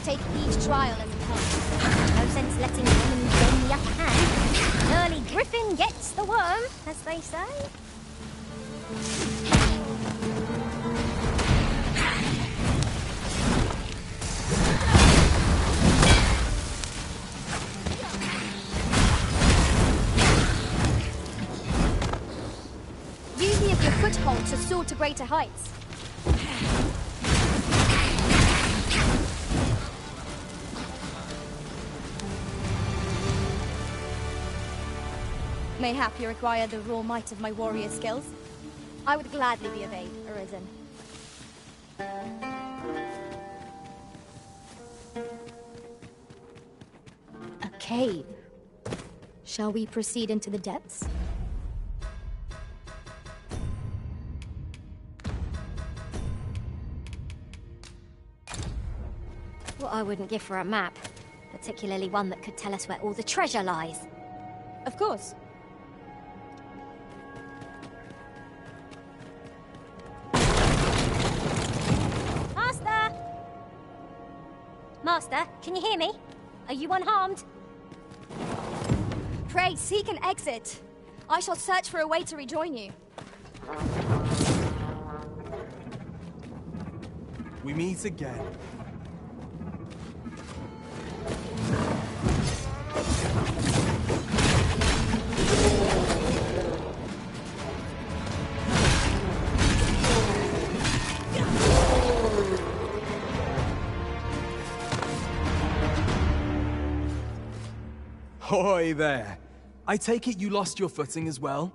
Take each trial as it comes. No sense letting the enemy gain the upper hand. An early griffin gets the worm, as they say. Use me as your foothold to soar to greater heights. Mayhap you require the raw might of my warrior skills. I would gladly be of aid, Arisen. A cave. Shall we proceed into the depths? What I wouldn't give for a map, particularly one that could tell us where all the treasure lies. Of course. Master, can you hear me? Are you unharmed? Pray, seek an exit. I shall search for a way to rejoin you. We meet again. Hoy there. I take it you lost your footing as well?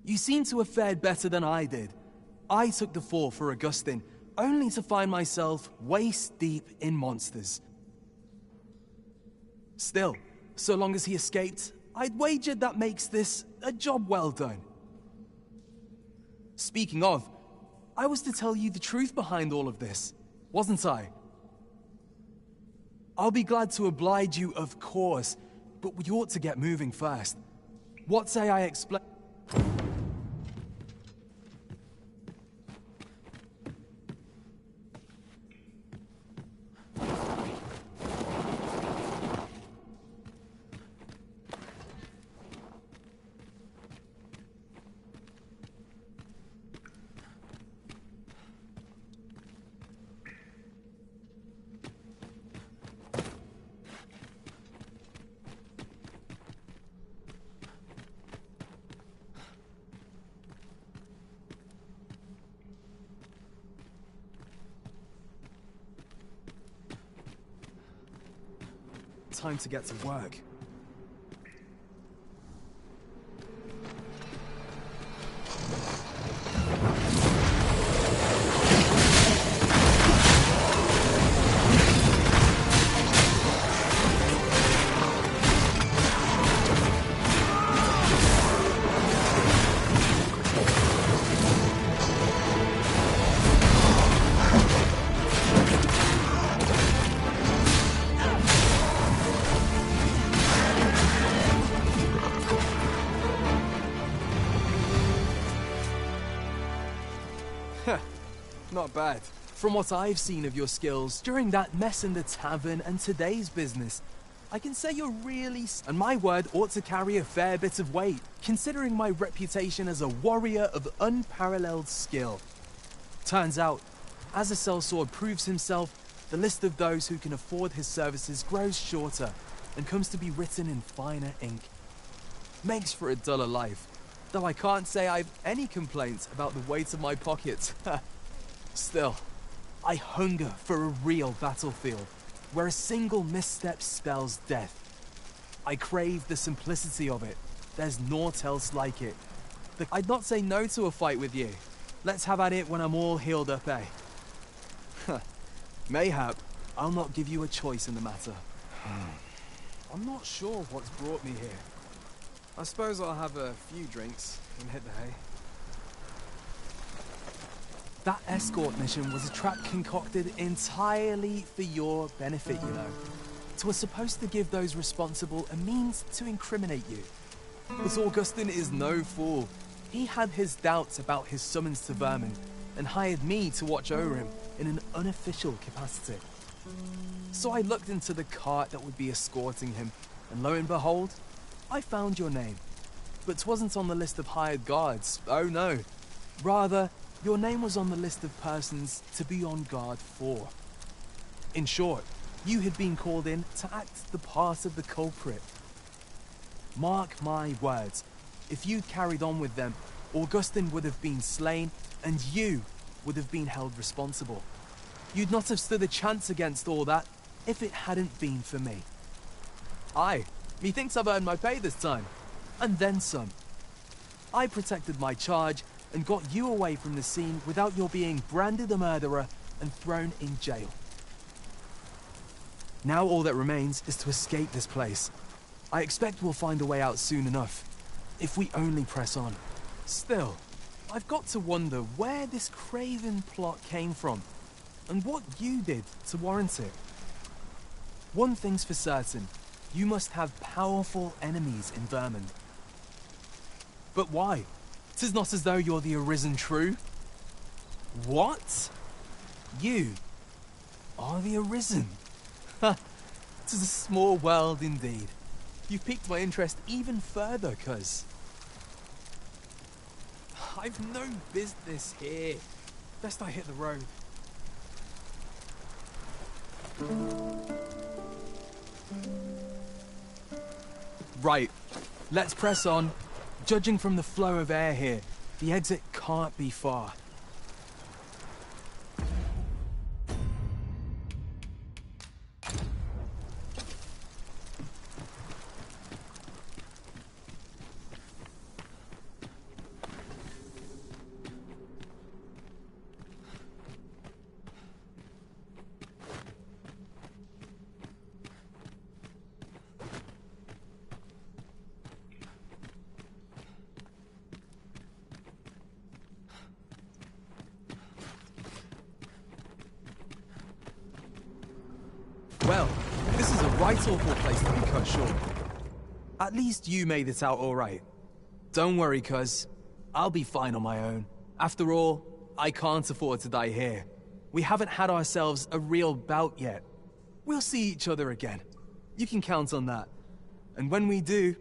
You seem to have fared better than I did. I took the fall for Augustine, only to find myself waist deep in monsters. Still, so long as he escaped, I'd wagered that makes this a job well done. Speaking of, I was to tell you the truth behind all of this, wasn't I? I'll be glad to oblige you, of course, but we ought to get moving first. What say I explain? Time to get to work. Not bad. From what I've seen of your skills during that mess in the tavern and today's business, I can say you're really... And my word ought to carry a fair bit of weight, considering my reputation as a warrior of unparalleled skill. Turns out, as a sellsword proves himself, the list of those who can afford his services grows shorter and comes to be written in finer ink. Makes for a duller life, though I can't say I've any complaints about the weight of my pockets. Still, I hunger for a real battlefield, where a single misstep spells death. I crave the simplicity of it. There's naught else like it. I'd not say no to a fight with you. Let's have at it when I'm all healed up, eh? Mayhap, I'll not give you a choice in the matter. I'm not sure what's brought me here. I suppose I'll have a few drinks and hit the hay. That escort mission was a trap concocted entirely for your benefit, you know. It was supposed to give those responsible a means to incriminate you. But Augustine is no fool. He had his doubts about his summons to Vermin, and hired me to watch over him in an unofficial capacity. So I looked into the cart that would be escorting him, and lo and behold, I found your name. But 'twasn't on the list of hired guards, oh no. Rather, your name was on the list of persons to be on guard for. In short, you had been called in to act the part of the culprit. Mark my words, if you'd carried on with them, Augustin would have been slain, and you would have been held responsible. You'd not have stood a chance against all that if it hadn't been for me. Aye, methinks I've earned my pay this time, and then some. I protected my charge and got you away from the scene without your being branded a murderer and thrown in jail. Now all that remains is to escape this place. I expect we'll find a way out soon enough, if we only press on. Still, I've got to wonder where this craven plot came from, and what you did to warrant it. One thing's for certain, you must have powerful enemies in Vermund. But why? 'Tis not as though you're the arisen true. What? You are the arisen? Ha! 'Tis a small world indeed. You've piqued my interest even further, cuz I've no business here. Best I hit the road. Right, let's press on. Judging from the flow of air here, the exit can't be far. Well, this is a right awful place to be cut short. At least you made it out all right. Don't worry, cuz. I'll be fine on my own. After all, I can't afford to die here. We haven't had ourselves a real bout yet. We'll see each other again. You can count on that. And when we do,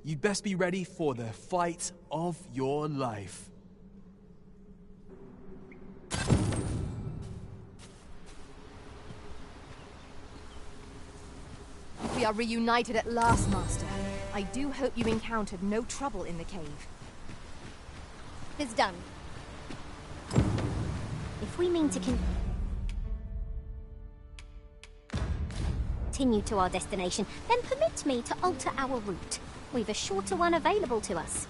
you'd best be ready for the fight of your life. We are reunited at last, Master. I do hope you encountered no trouble in the cave. It's done. If we mean to continue to our destination, then permit me to alter our route. We've a shorter one available to us.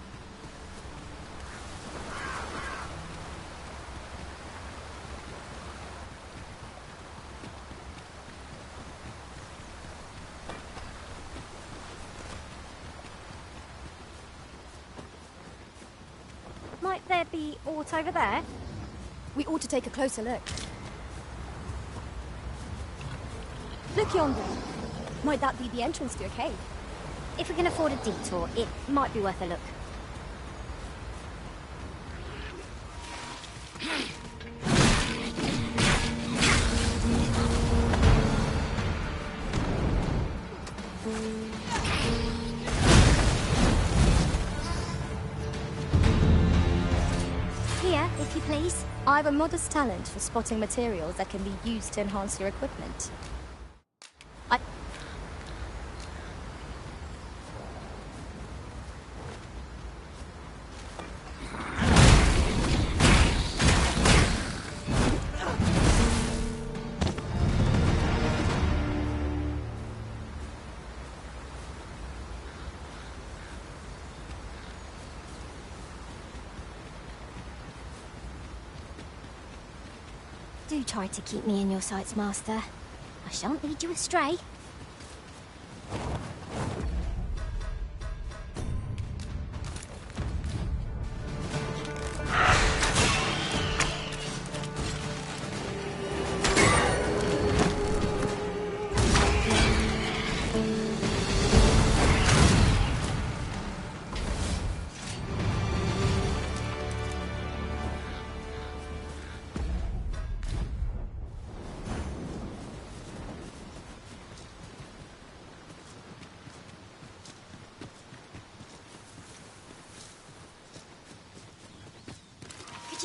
Might there be aught over there? We ought to take a closer look. Look yonder. Might that be the entrance to your cave? If we can afford a detour, it might be worth a look. Here, if you please. I've a modest talent for spotting materials that can be used to enhance your equipment. Do try to keep me in your sights, Master. I shan't lead you astray.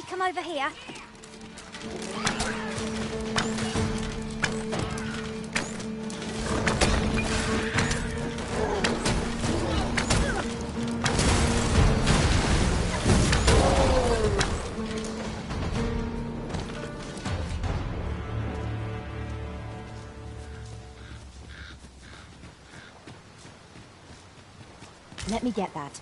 come over here. Let me get that.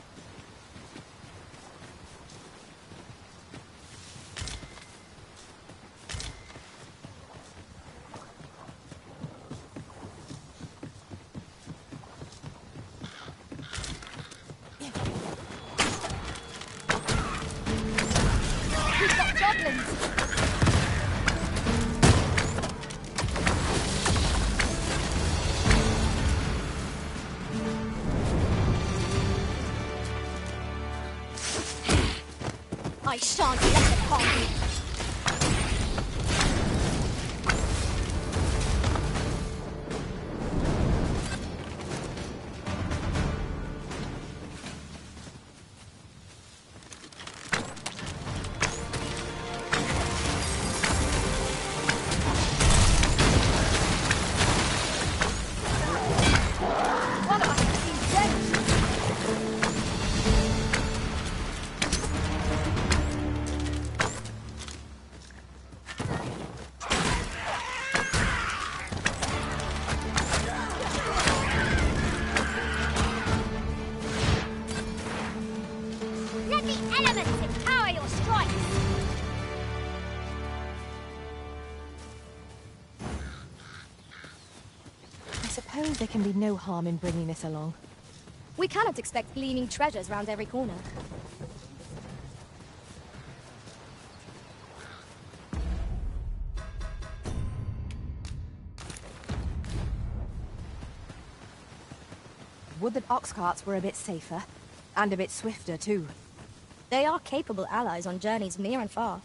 We've got goblins! I shan't let it harm you! One of us is dead! Let the elements empower your strikes! I suppose there can be no harm in bringing this along. We cannot expect gleaming treasures round every corner. Would that ox carts were a bit safer. And a bit swifter, too. They are capable allies on journeys near and far.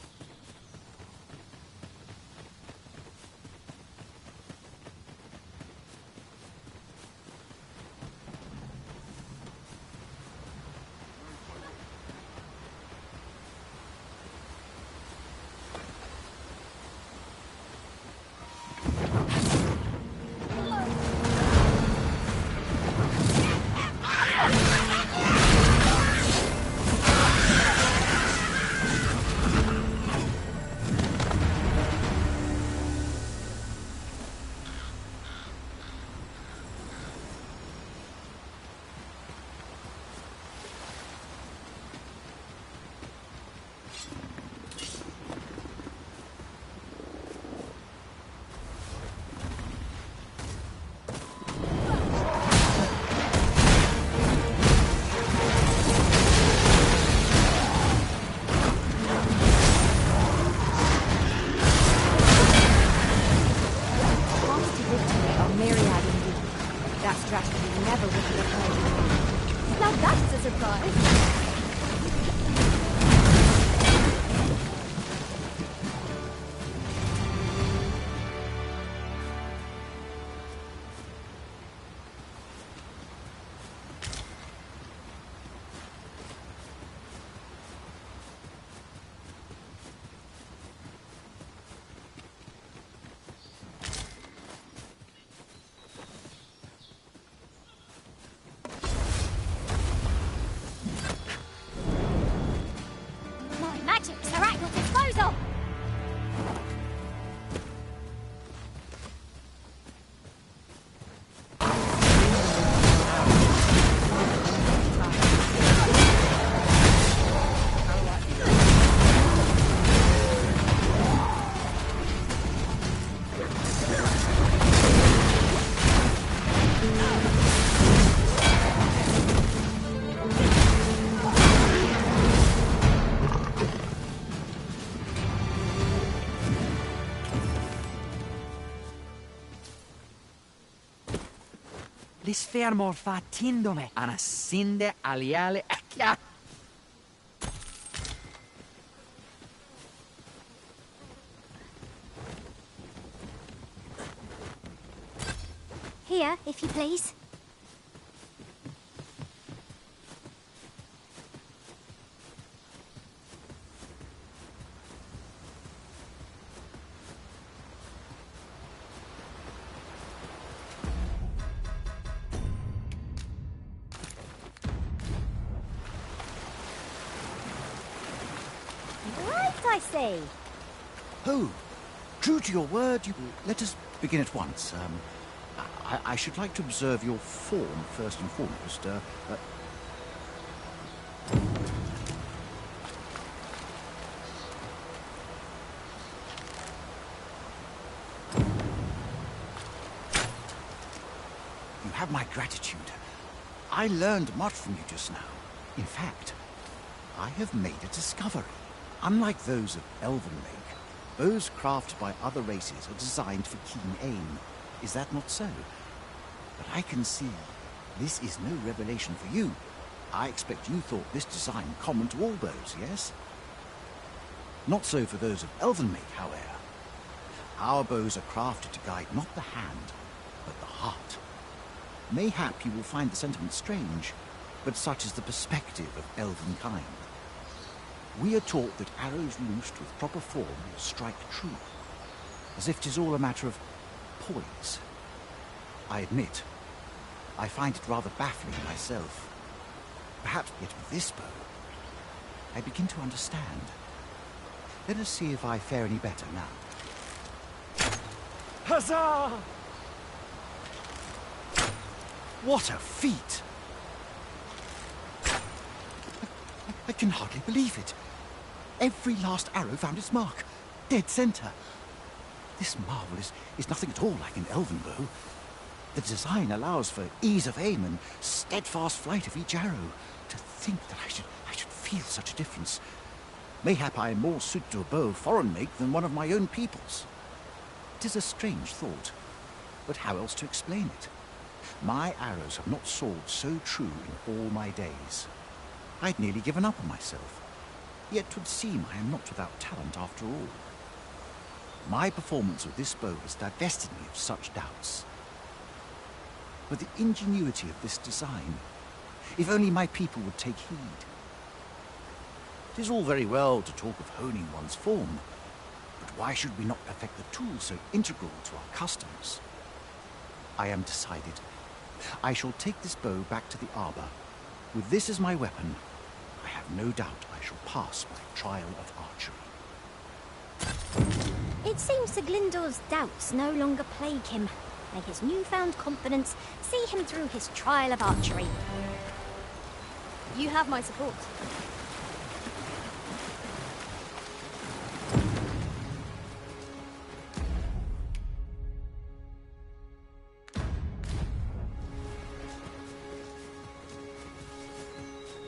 Paths to victory are myriad indeed. That strategy never would have occurred. Now that's a surprise! My magics are at your disposal! L'isfermor fatindome anassinde aliale akya. Here, if you please. I see. Oh, true to your word, let us begin at once. I should like to observe your form first and foremost. You have my gratitude. I learned much from you just now. In fact, I have made a discovery. Unlike those of Elven Lake, bows crafted by other races are designed for keen aim. Is that not so? But I can see this is no revelation for you. I expect you thought this design common to all bows, yes? Not so for those of Elven Lake, however. Our bows are crafted to guide not the hand, but the heart. Mayhap you will find the sentiment strange, but such is the perspective of elven kind. We are taught that arrows loosed with proper form will strike true, as if 'tis all a matter of poise. I admit, I find it rather baffling myself. Perhaps yet with this bow, I begin to understand. Let us see if I fare any better now. Huzzah! What a feat! I can hardly believe it. Every last arrow found its mark. Dead center. This marvel is nothing at all like an elven bow. The design allows for ease of aim and steadfast flight of each arrow. To think that I should feel such a difference. Mayhap I am more suited to a bow of foreign make than one of my own people's. It is a strange thought, but how else to explain it? My arrows have not soared so true in all my days. I'd nearly given up on myself. Yet 'twould seem I am not without talent after all. My performance with this bow has divested me of such doubts. But the ingenuity of this design, if only my people would take heed. It is all very well to talk of honing one's form, but why should we not perfect the tool so integral to our customs? I am decided. I shall take this bow back to the arbor. With this as my weapon, I have no doubt I shall pass my trial of archery. It seems Sir Glyndor's doubts no longer plague him. May his newfound confidence see him through his trial of archery. You have my support.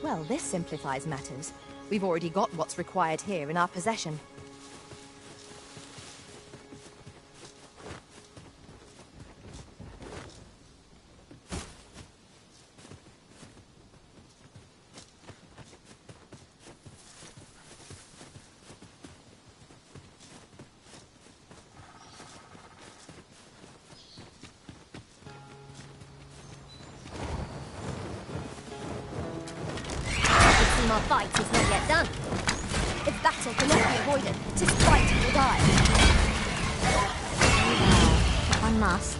Well, this simplifies matters. We've already got what's required here in our possession. Our fight is not yet done. If battle cannot be avoided, 'tis fight or die. Well, one must.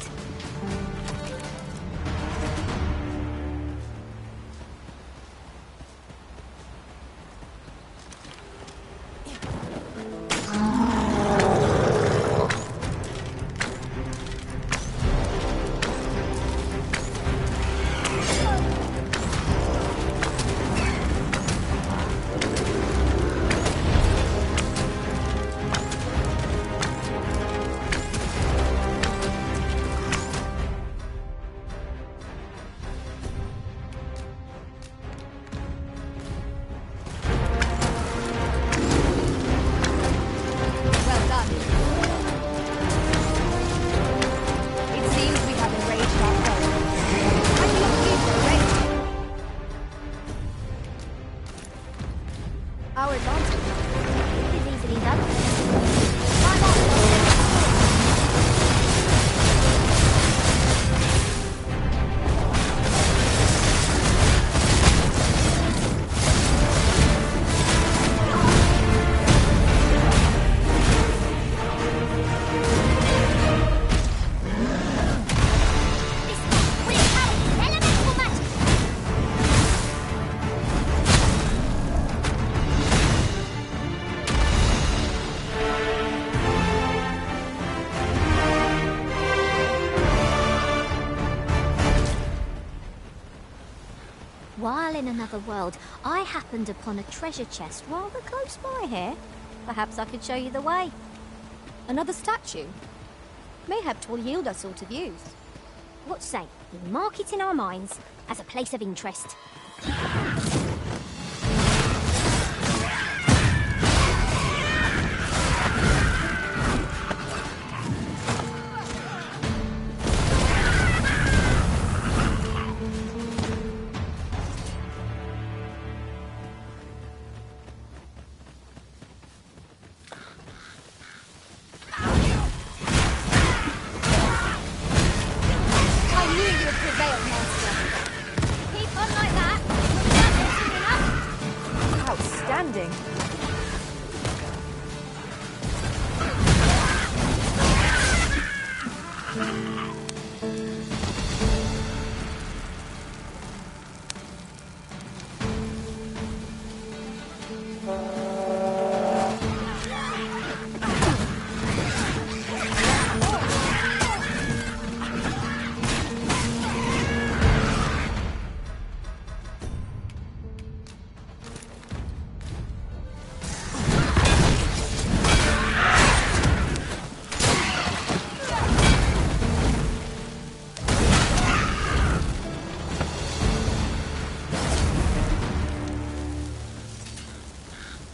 well in another world, I happened upon a treasure chest rather close by here. Perhaps I could show you the way. Another statue? Mayhap 'twill yield us all to views. What say, we mark it in our minds as a place of interest. Outstanding.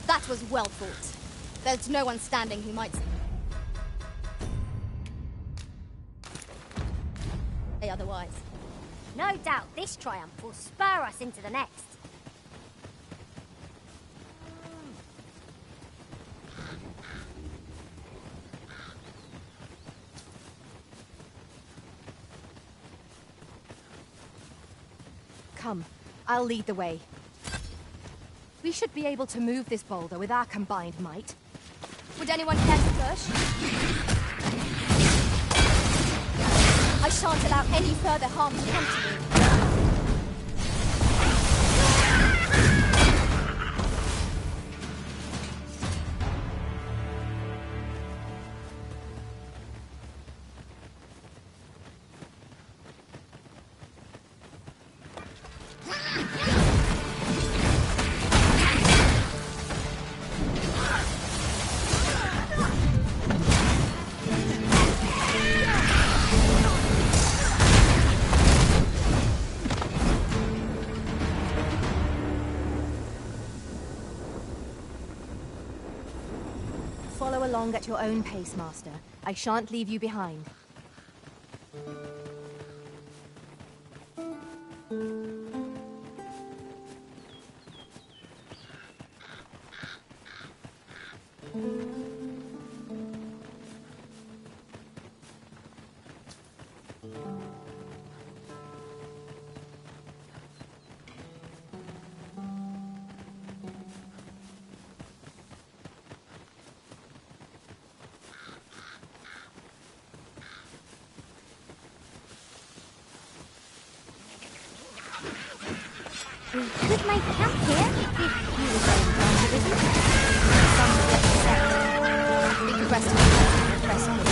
That was well fought. There's no one standing who might say otherwise. No doubt this triumph will spur us into the next. Come, I'll lead the way. We should be able to move this boulder with our combined might. Would anyone care to push? I shan't allow any further harm to come to you. Follow along at your own pace, Master. I shan't leave you behind. We could make camp here if you were going down the river. Some would let you set. We could rest here. Rest here.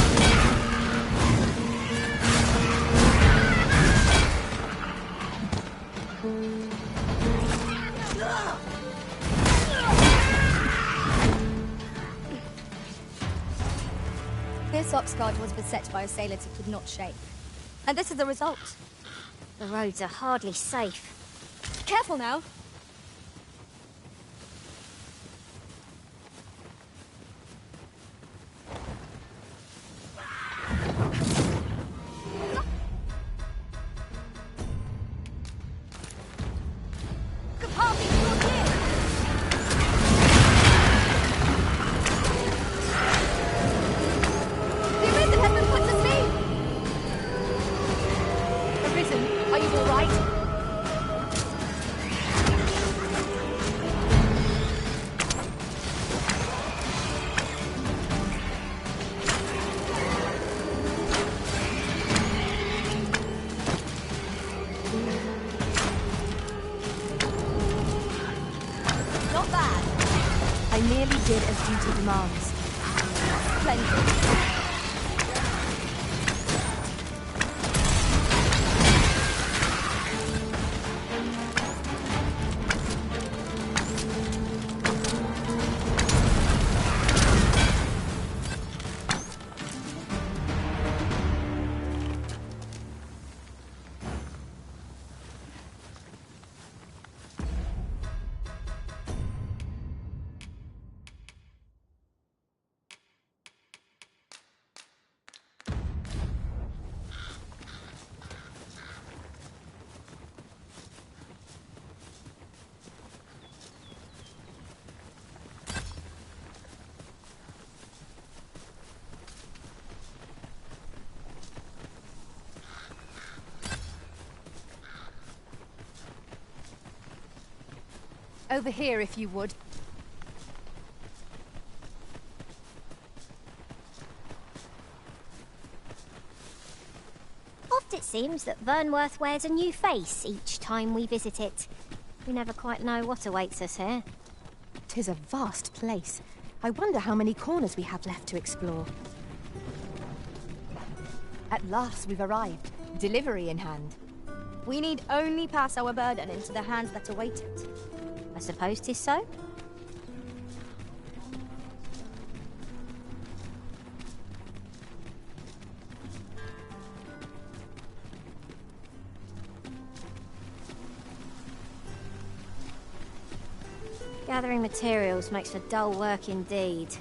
This Oxguard was beset by assailants it could not shake. And this is the result. The roads are hardly safe. Careful now. I merely did as duty demands. Splendid. over here if you would. Oft it seems that Vernworth wears a new face each time we visit it. We never quite know what awaits us here. 'Tis a vast place. I wonder how many corners we have left to explore. At last we've arrived, delivery in hand. We need only pass our burden into the hands that await it. I suppose 'tis so? Gathering materials makes for dull work indeed.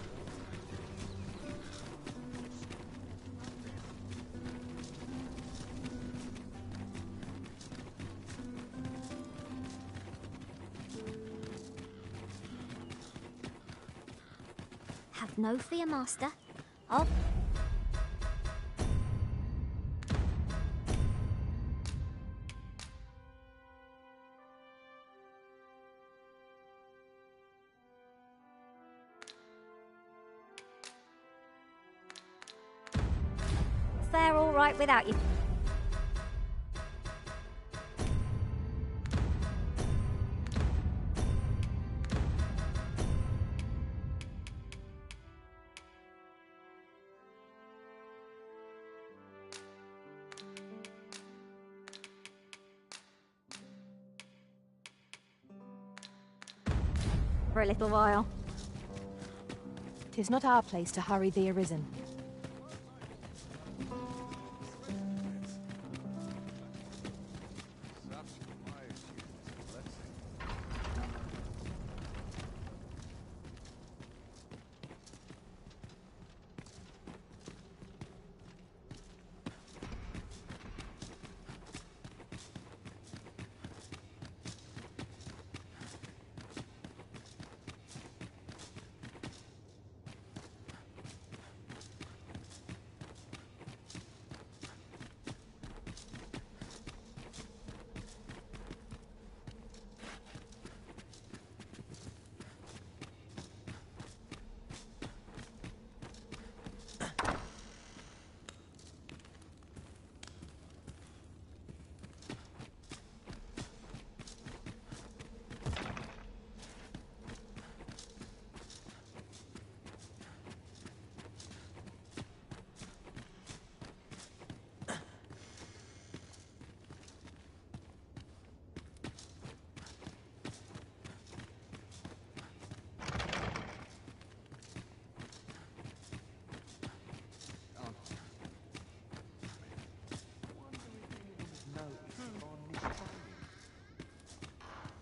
Have no fear, Master. I'll... They're all right without you. For a little while. 'Tis not our place to hurry the arisen.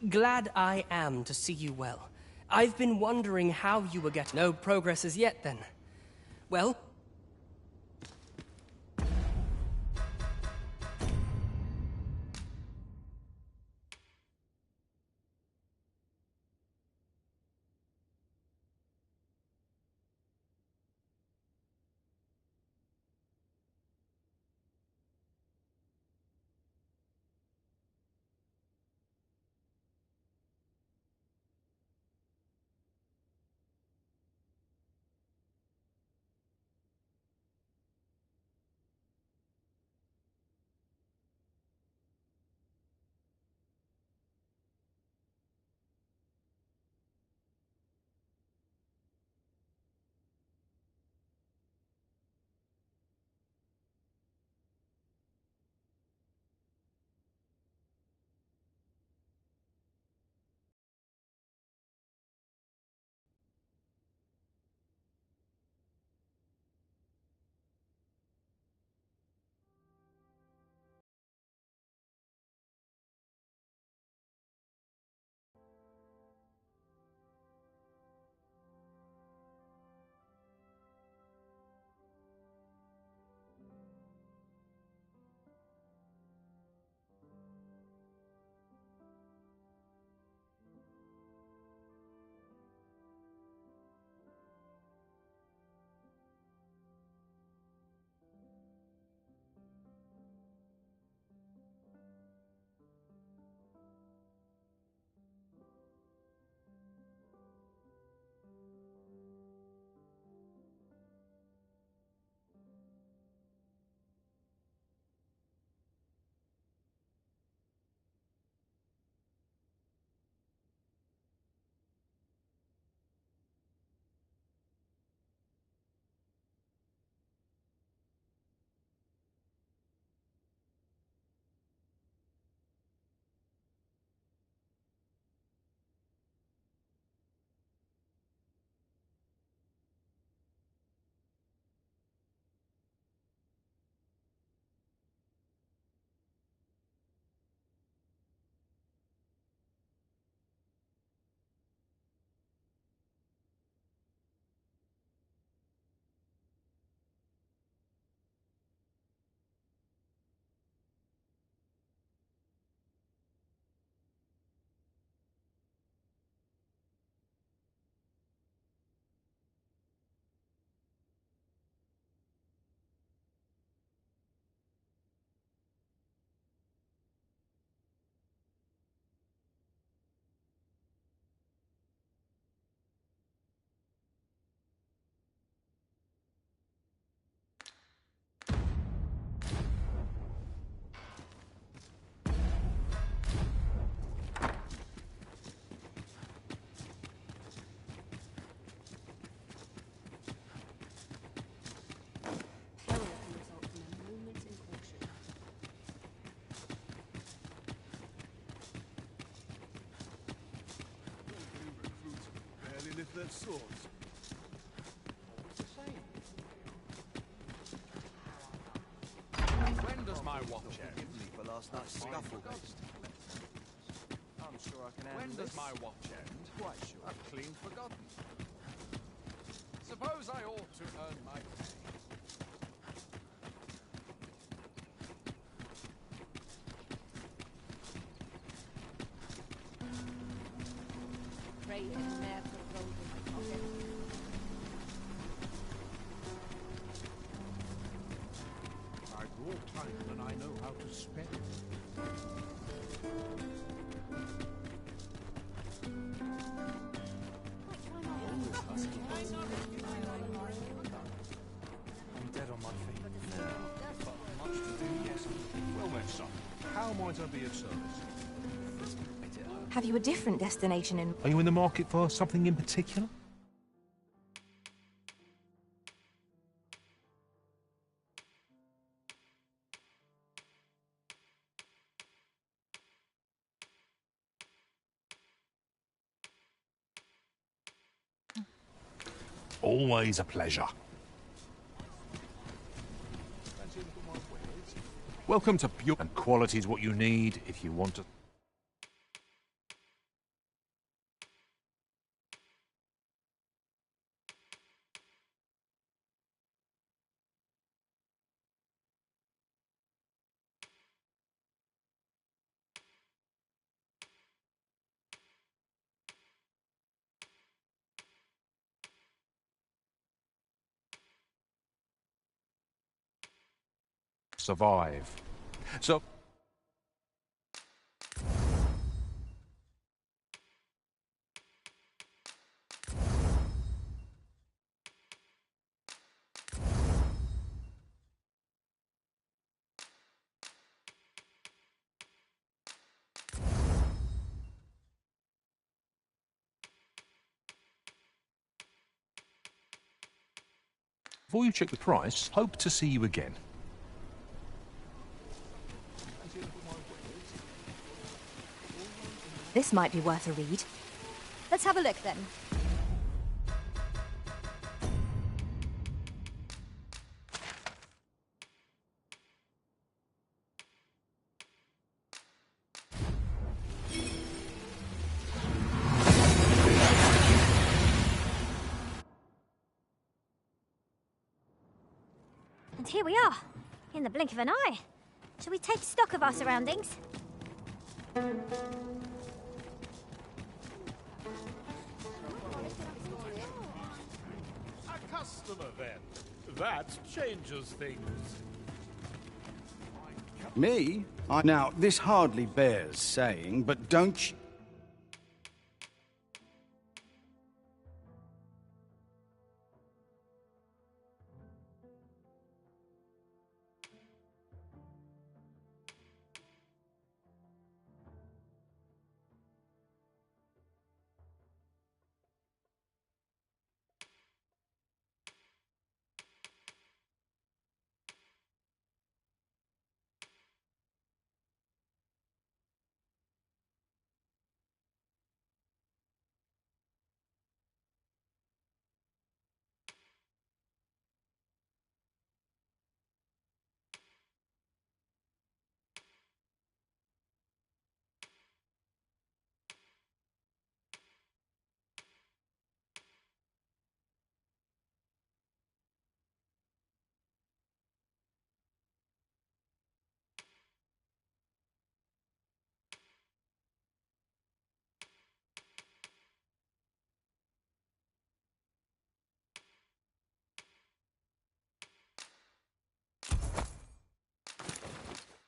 Glad I am to see you well. I've been wondering how you were getting. No progress as yet, then. Well, their swords. Always the same. When does my watch end? Forgive me for last night's scuffle. I'm sure I can handle When this. does my watch end? Quite sure. I've clean forgotten. Suppose I ought to earn my pay. Pray it never goes in my pocket. I've more time than I know how to spend. I'm dead on my feet. Much to do, yes. Well then, son, how might I be of service? Have you a different destination in... Are you in the market for something in particular? Always a pleasure. Welcome to Pure, and quality is what you need if you want to. Survive. So, before you check the price, hope to see you again. This might be worth a read. Let's have a look then. And here we are, in the blink of an eye. Shall we take stock of our surroundings? A customer, then. That changes things. Me? Now, this hardly bears saying, but don't you...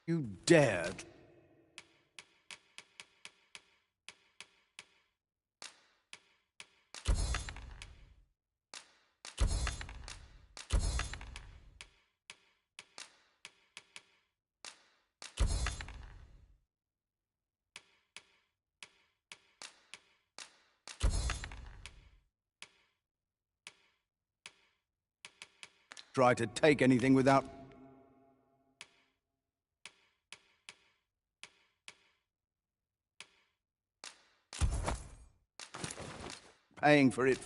You dared? Try to take anything without... paying for it.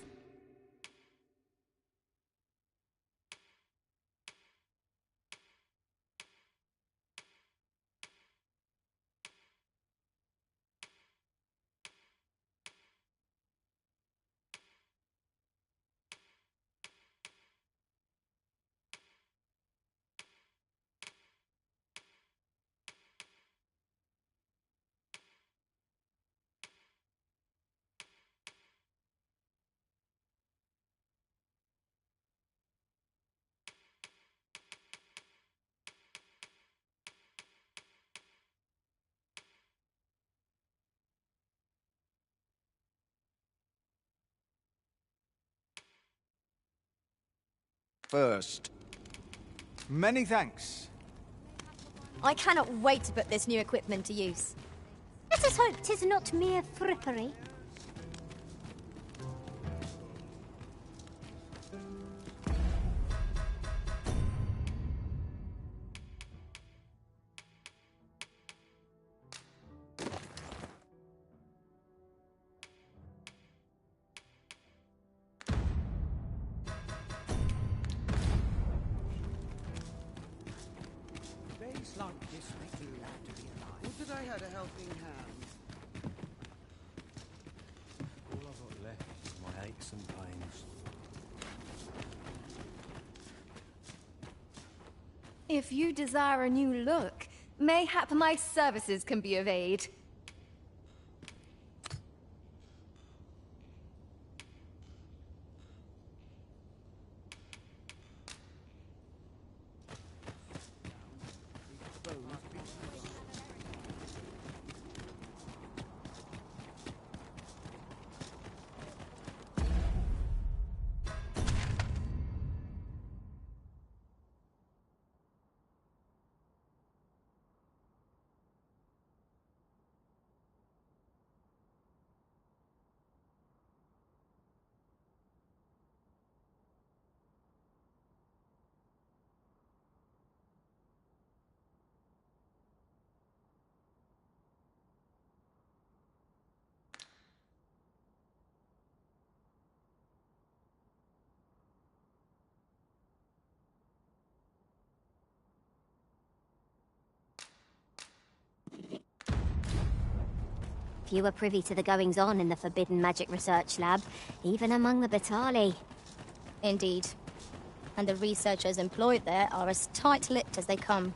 First. Many thanks. I cannot wait to put this new equipment to use. Let us hope 'tis not mere frippery. Days like this make you glad to be alive. Would that I had a helping hand. All I've got left is my aches and pains. If you desire a new look, mayhap my services can be of aid. Few are privy to the goings-on in the Forbidden Magic Research Lab, even among the Batali. Indeed. And the researchers employed there are as tight-lipped as they come.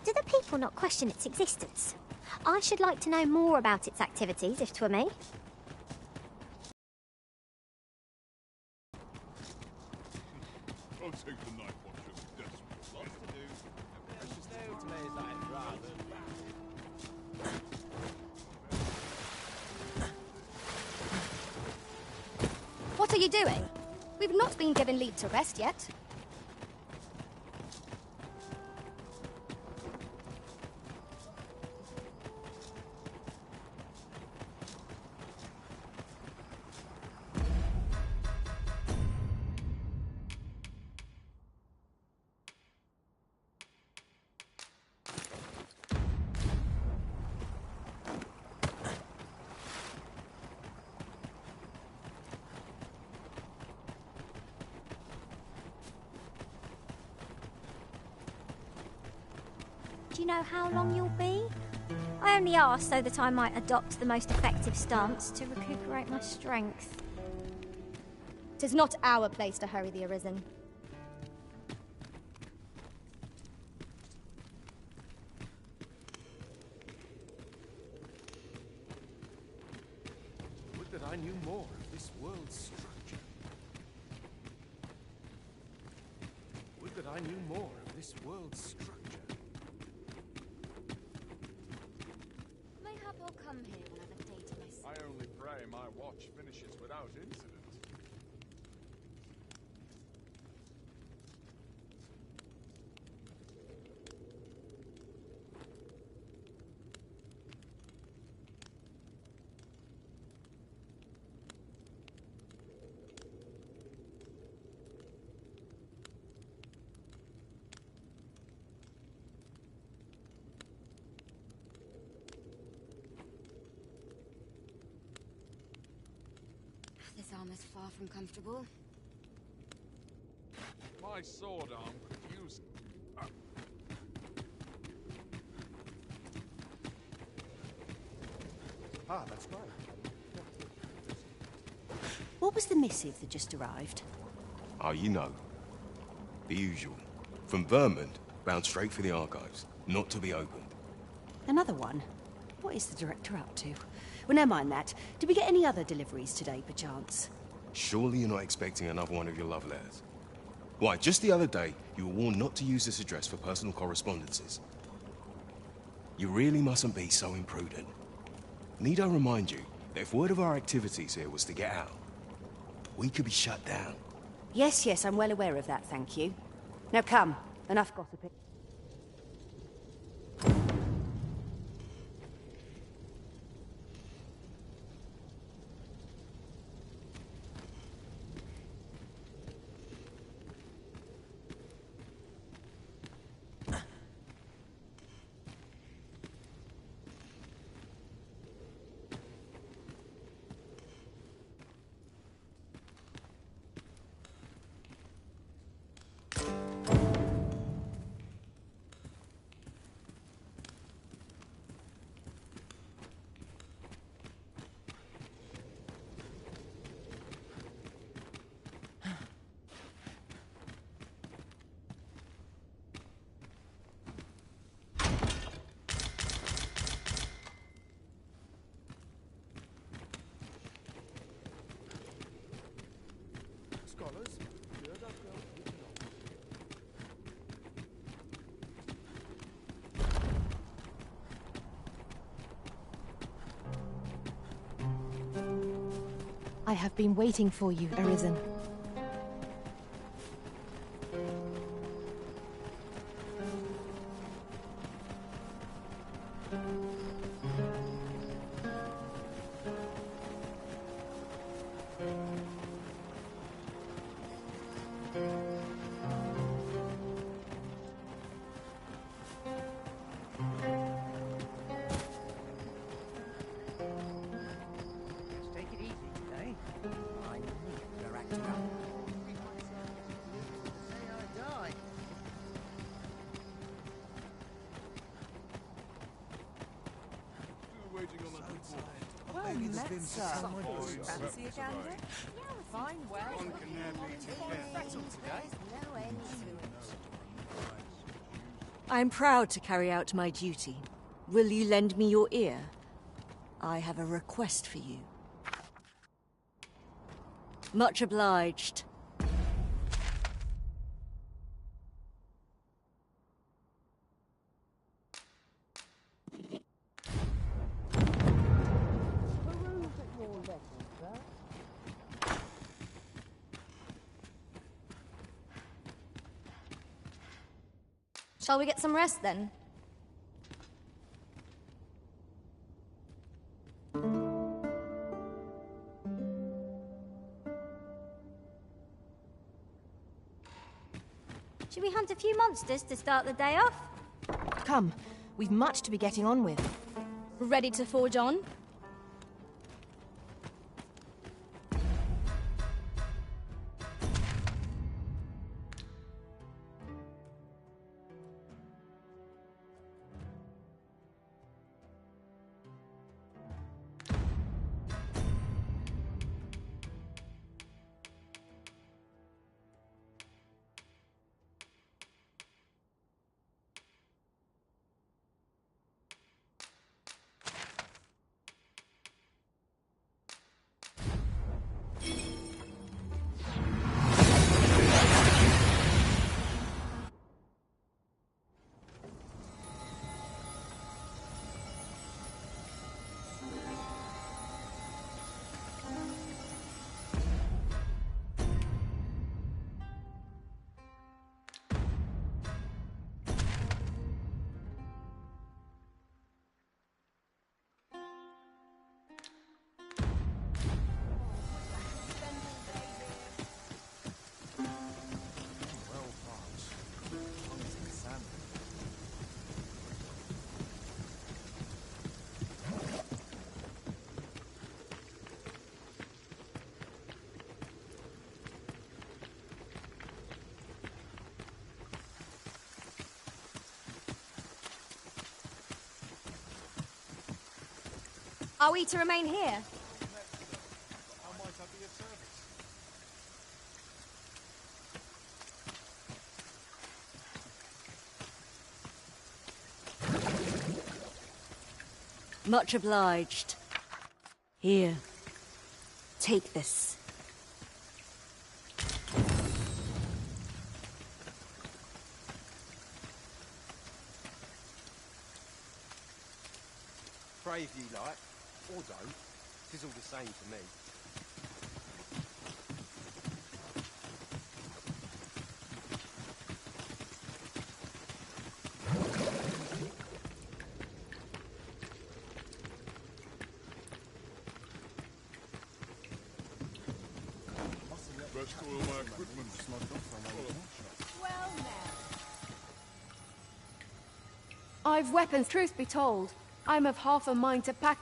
Do the people not question its existence? I should like to know more about its activities, if 'twere me. I'll take the night watch of desperate. Lots to do. Precious no to lay life rather. What are you doing? We've not been given leave to rest yet. Do you know how long you'll be? I only asked so that I might adopt the most effective stance to recuperate my strength. 'Tis not our place to hurry the Arisen. Would that I knew more of this world's structure. Would that I knew more of this world's structure. Mayhap I'll come here when I've a day to myself. I only pray my watch finishes without incident. This armor's far from comfortable. My sword arm could use... Ah, that's right. What was the missive that just arrived? Oh, you know. The usual. From Vermont, bound straight for the archives. Not to be opened. Another one? What is the director up to? Well, never mind that. Did we get any other deliveries today, perchance? Surely you're not expecting another one of your love letters. Why, just the other day, you were warned not to use this address for personal correspondences. You really mustn't be so imprudent. Need I remind you that if word of our activities here was to get out, we could be shut down. Yes, yes, I'm well aware of that, thank you. Now come, enough gossiping. Scholars, here that girl. I have been waiting for you, Arisen. Take it easy today. I need your acting up. May I die? Still waiting on that report. Well met, sir. Fancy a gander? Fine weather. One can never be too careful today. I'm proud to carry out my duty. Will you lend me your ear? I have a request for you. Much obliged. Shall we get some rest then? Should we hunt a few monsters to start the day off? Come, we've much to be getting on with. Ready to forge on? Are we to remain here? How might I be of service? Much obliged. Here. Take this. Pray if you like, or don't. 'Tis all the same to me. Best oil my equipment. Well now. I've weapons, truth be told. I'm of half a mind to pack...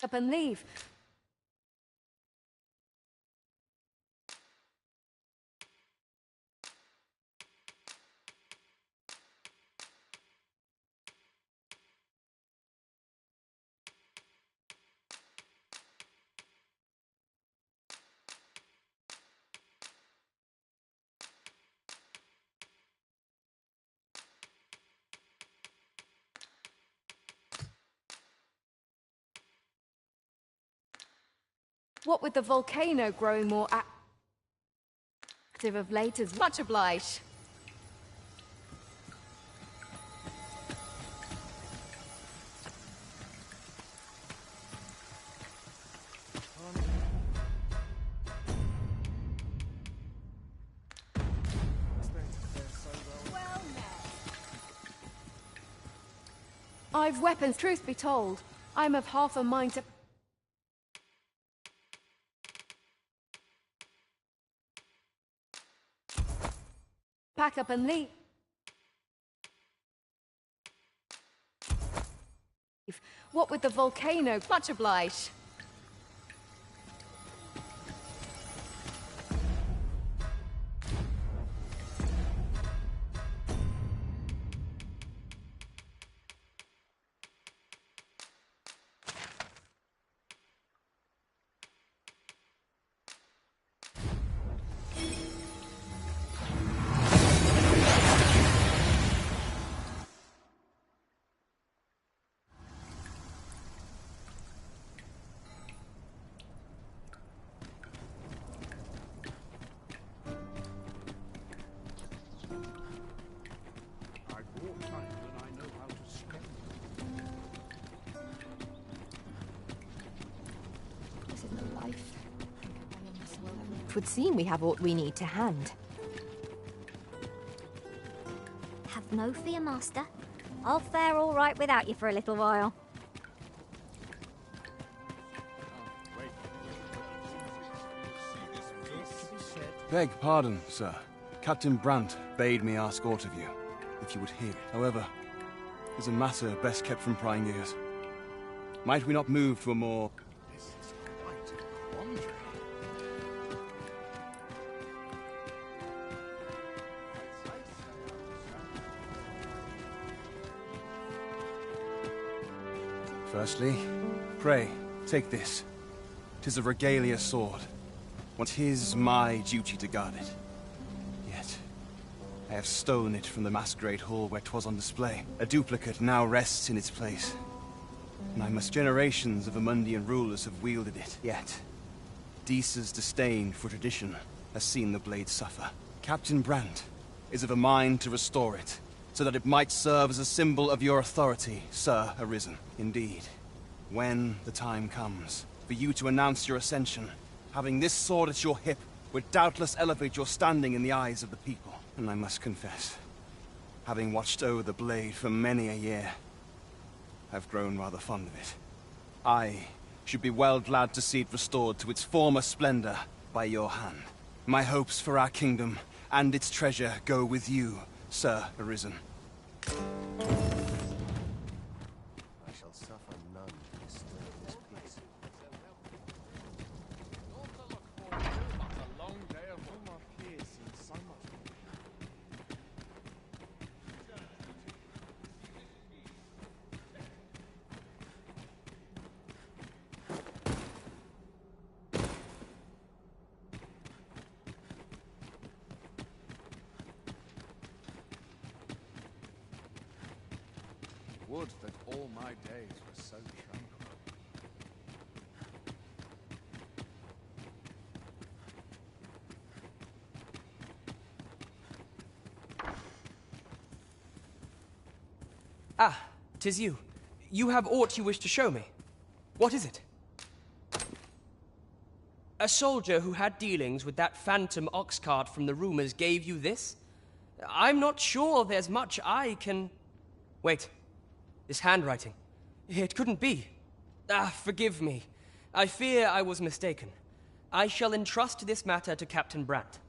up and leave. What with the volcano growing more active of late as much obliged. I've weapons, truth be told. I'm of half a mind to... pack up and leave. What with the volcano? Much obliged. It would seem we have aught we need to hand. Have no fear, Master. I'll fare all right without you for a little while. Beg pardon, sir. Captain Brandt bade me ask aught of you, if you would hear it. However, it is a matter best kept from prying ears. Might we not move to a more... This is quite a quandary. Firstly, pray, take this. 'Tis a regalia sword. What 'tis my duty to guard it. Yet, I have stolen it from the masquerade hall where 'twas on display. A duplicate now rests in its place. And I must generations of Amundian rulers have wielded it. Yet, Disa's disdain for tradition has seen the blade suffer. Captain Brandt is of a mind to restore it, so that it might serve as a symbol of your authority, Sir Arisen. Indeed, when the time comes for you to announce your ascension, having this sword at your hip would doubtless elevate your standing in the eyes of the people. And I must confess, having watched over the blade for many a year, I've grown rather fond of it. I should be well glad to see it restored to its former splendor by your hand. My hopes for our kingdom and its treasure go with you, Sir Arisen. I shall suffer none to disturb this peace. A long day of all my peers seen so much. Would that all my days were so tranquil. Ah, 'tis you. You have aught you wish to show me. What is it? A soldier who had dealings with that phantom ox cart from the rumors gave you this? I'm not sure there's much I can... Wait. This handwriting. It couldn't be. Forgive me. I fear I was mistaken. I shall entrust this matter to Captain Brandt.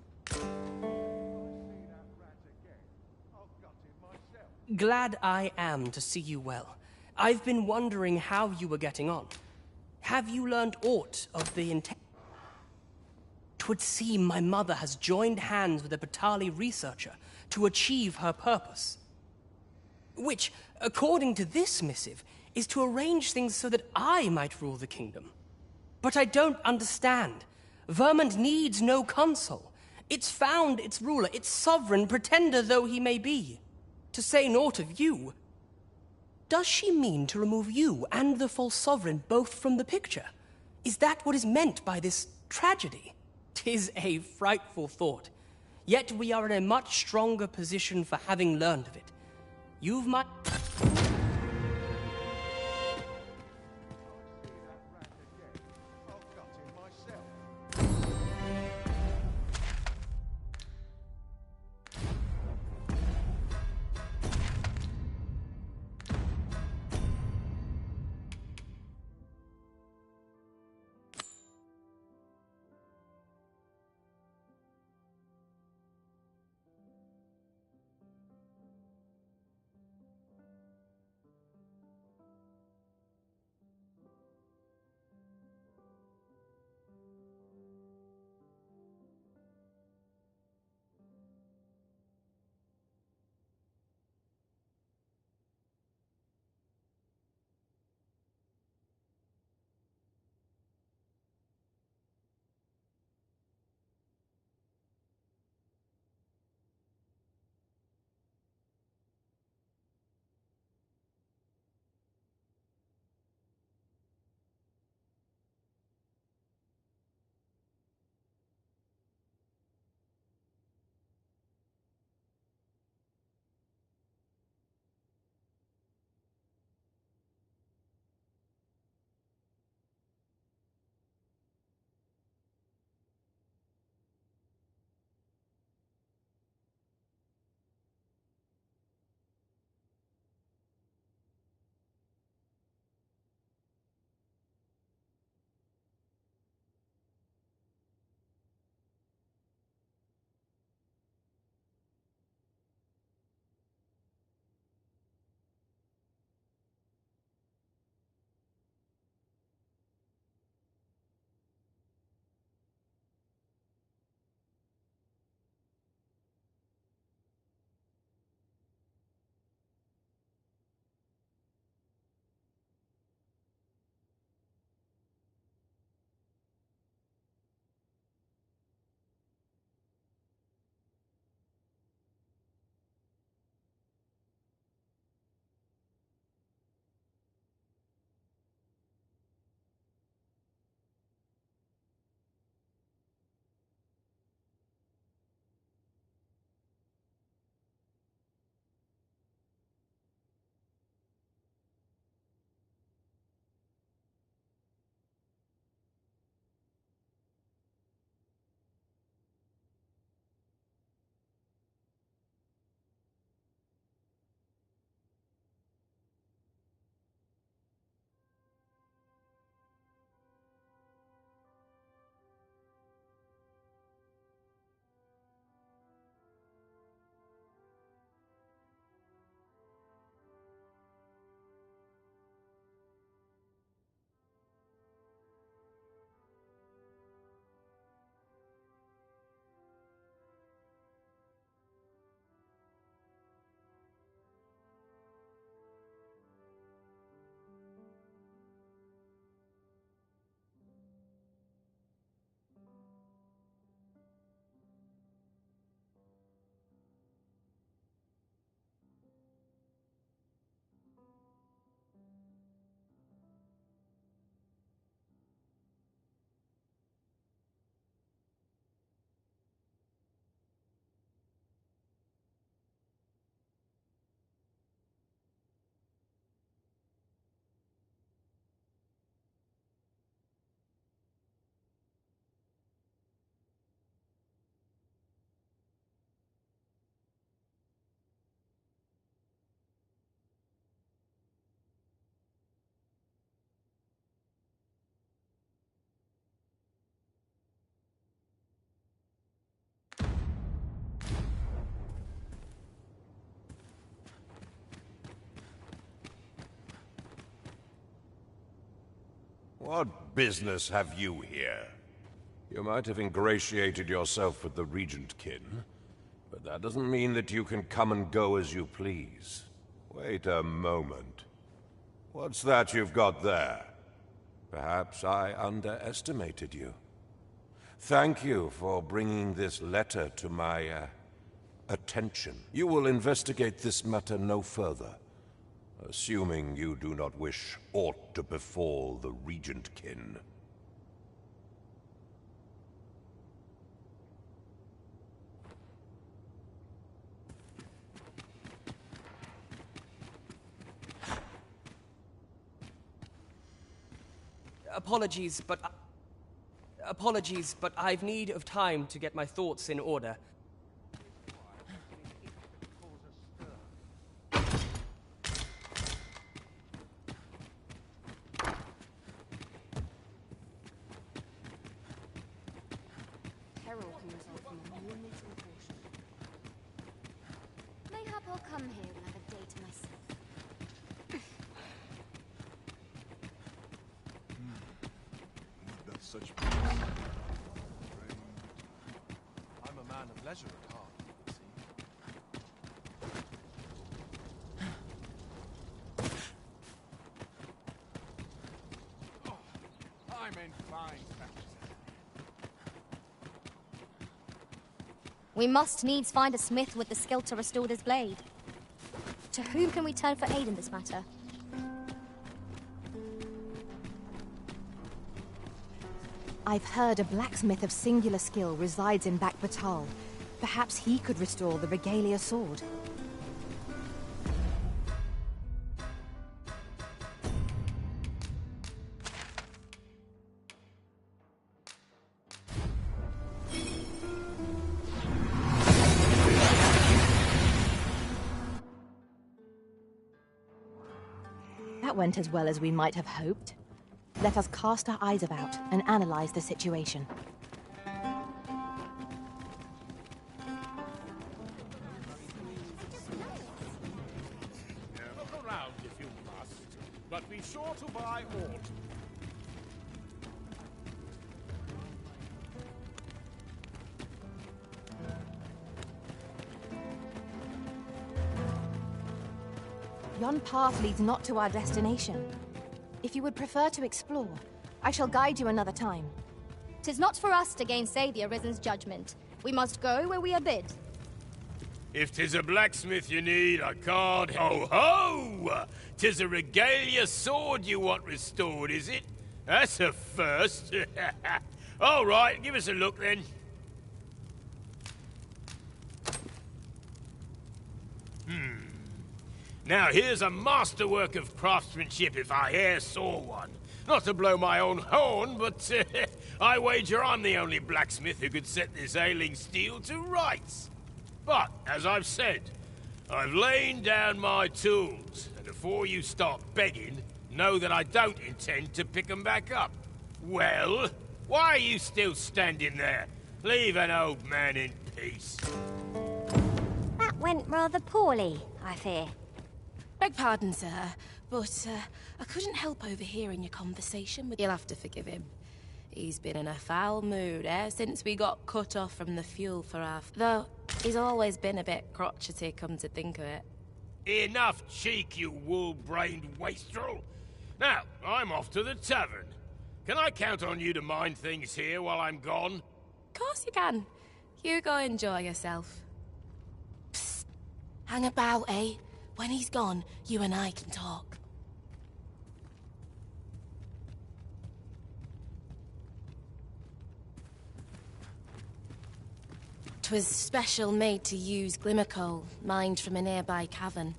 Glad I am to see you well. I've been wondering how you were getting on. Have you learned aught of the intent? 'Twould seem my mother has joined hands with a Batali researcher to achieve her purpose. Which, according to this missive, is to arrange things so that I might rule the kingdom. But I don't understand. Vermont needs no consul. It's found its ruler, its sovereign, pretender though he may be. To say naught of you. Does she mean to remove you and the false sovereign both from the picture? Is that what is meant by this tragedy? 'Tis a frightful thought. Yet we are in a much stronger position for having learned of it. You've my... What business have you here? You might have ingratiated yourself with the Regentkin, but that doesn't mean that you can come and go as you please. Wait a moment. What's that you've got there? Perhaps I underestimated you. Thank you for bringing this letter to my, attention. You will investigate this matter no further, assuming you do not wish aught to befall the Regentkin. Apologies, but I've need of time to get my thoughts in order. Mayhap I'll come here when I've a day to myself. That's such. I'm a man of leisure at heart, you see. Oh, I'm in fine fashion. We must needs find a smith with the skill to restore this blade. To whom can we turn for aid in this matter? I've heard a blacksmith of singular skill resides in Batal. Perhaps he could restore the Regalia sword. That went as well as we might have hoped. Let us cast our eyes about and analyze the situation. Look around if you must, but be sure to buy aught. Yon path leads not to our destination. If you would prefer to explore, I shall guide you another time. 'Tis not for us to gainsay the Arisen's judgment. We must go where we are bid. If 'tis a blacksmith you need, I can't. Ho ho! 'Tis a Regalia sword you want restored, is it? That's a first. All right, give us a look then. Now here's a masterwork of craftsmanship if I e'er saw one. Not to blow my own horn, but I wager I'm the only blacksmith who could set this ailing steel to rights. But, as I've said, I've lain down my tools, and before you start begging, know that I don't intend to pick 'em back up. Well, why are you still standing there? Leave an old man in peace. That went rather poorly, I fear. Beg pardon, sir, but I couldn't help overhearing your conversation with... You'll have to forgive him. He's been in a foul mood ever since we got cut off from the fuel for our... Though, he's always been a bit crotchety, come to think of it. Enough cheek, you wool-brained wastrel. Now, I'm off to the tavern. Can I count on you to mind things here while I'm gone? Of course you can. You go enjoy yourself. Psst. Hang about, eh? When he's gone, you and I can talk. 'Twas special made to use glimmer coal, mined from a nearby cavern.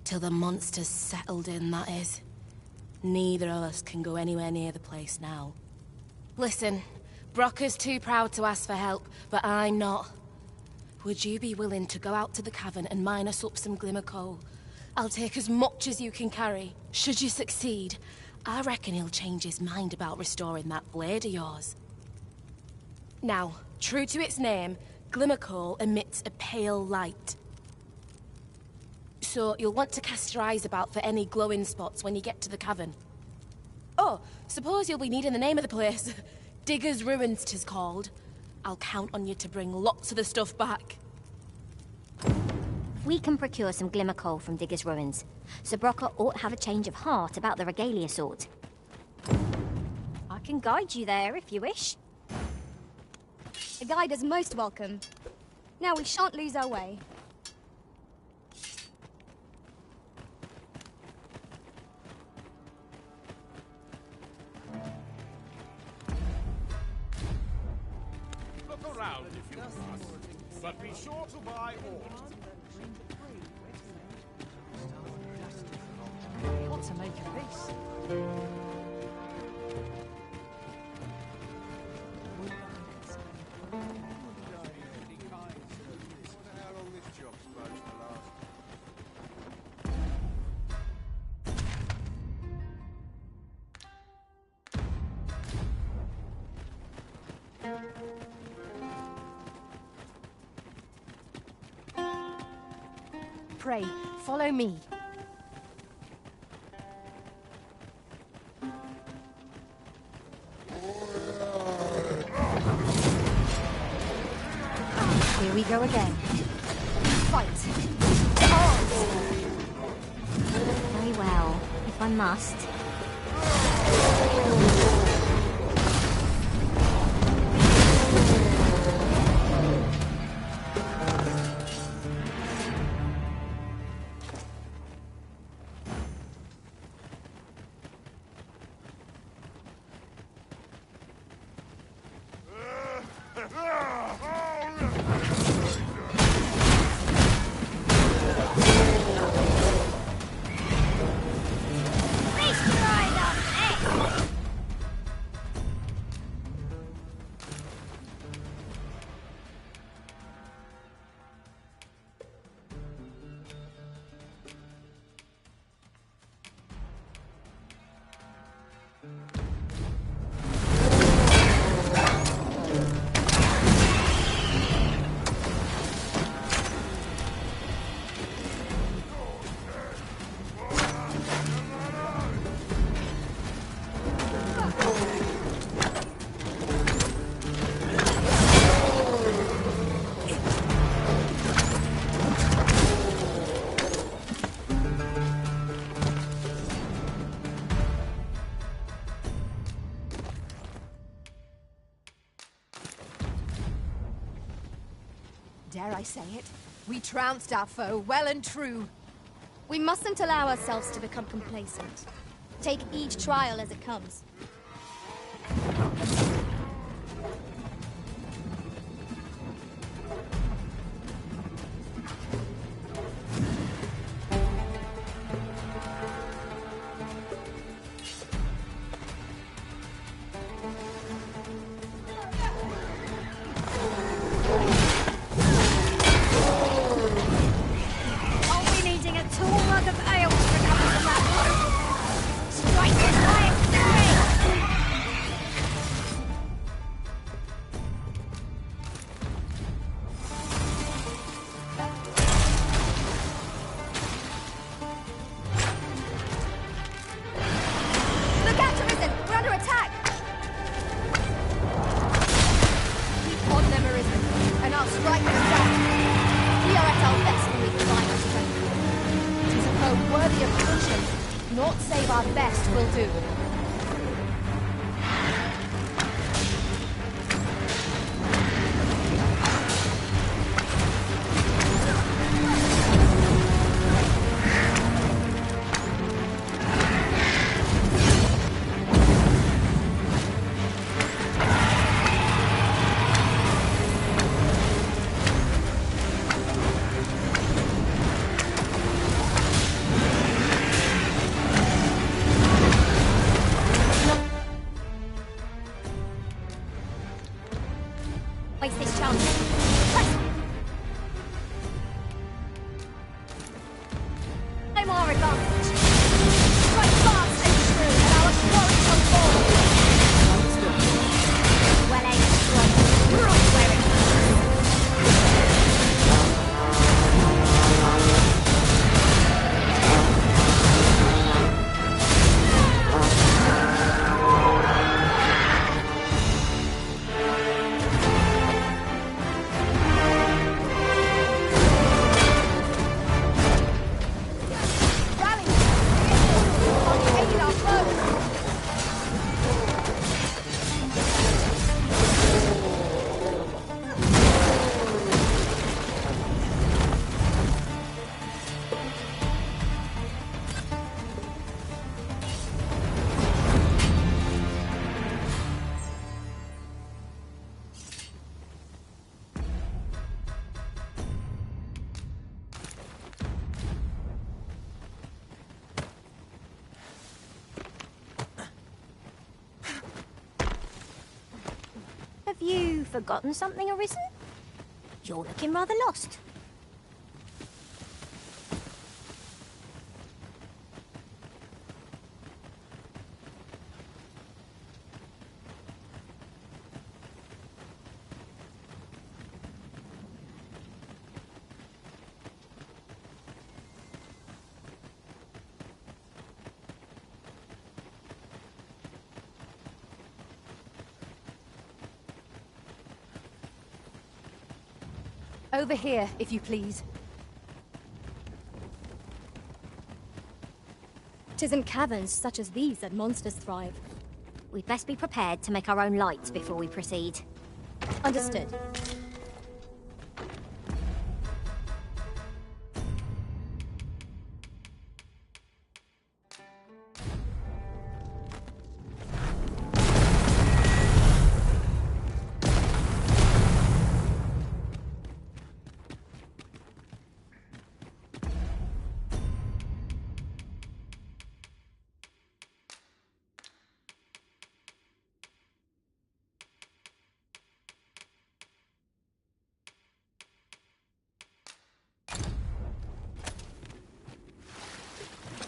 Till the monsters settled in, that is. Neither of us can go anywhere near the place now. Listen, Brocker's too proud to ask for help, but I'm not. Would you be willing to go out to the cavern and mine us up some glimmer coal? I'll take as much as you can carry. Should you succeed, I reckon he'll change his mind about restoring that blade of yours. Now, true to its name, glimmer coal emits a pale light. So you'll want to cast your eyes about for any glowing spots when you get to the cavern. Oh, suppose you'll be needing the name of the place. Digger's Ruins, 'tis called. I'll count on you to bring lots of the stuff back. We can procure some glimmer coal from Digger's Ruins. Sir Brocker ought to have a change of heart about the regalia sort. I can guide you there if you wish. A guide is most welcome. Now we shan't lose our way. Look around if you must, but be sure to buy all. What to make of this? Pray, follow me. Here we go again. Fight. Very well, if I must. Dare I say it? We trounced our foe well and true. We mustn't allow ourselves to become complacent. Take each trial as it comes. Have you forgotten something, Arisen? You're looking rather lost. Over here, if you please. 'Tis in caverns such as these that monsters thrive. We'd best be prepared to make our own lights before we proceed. Understood.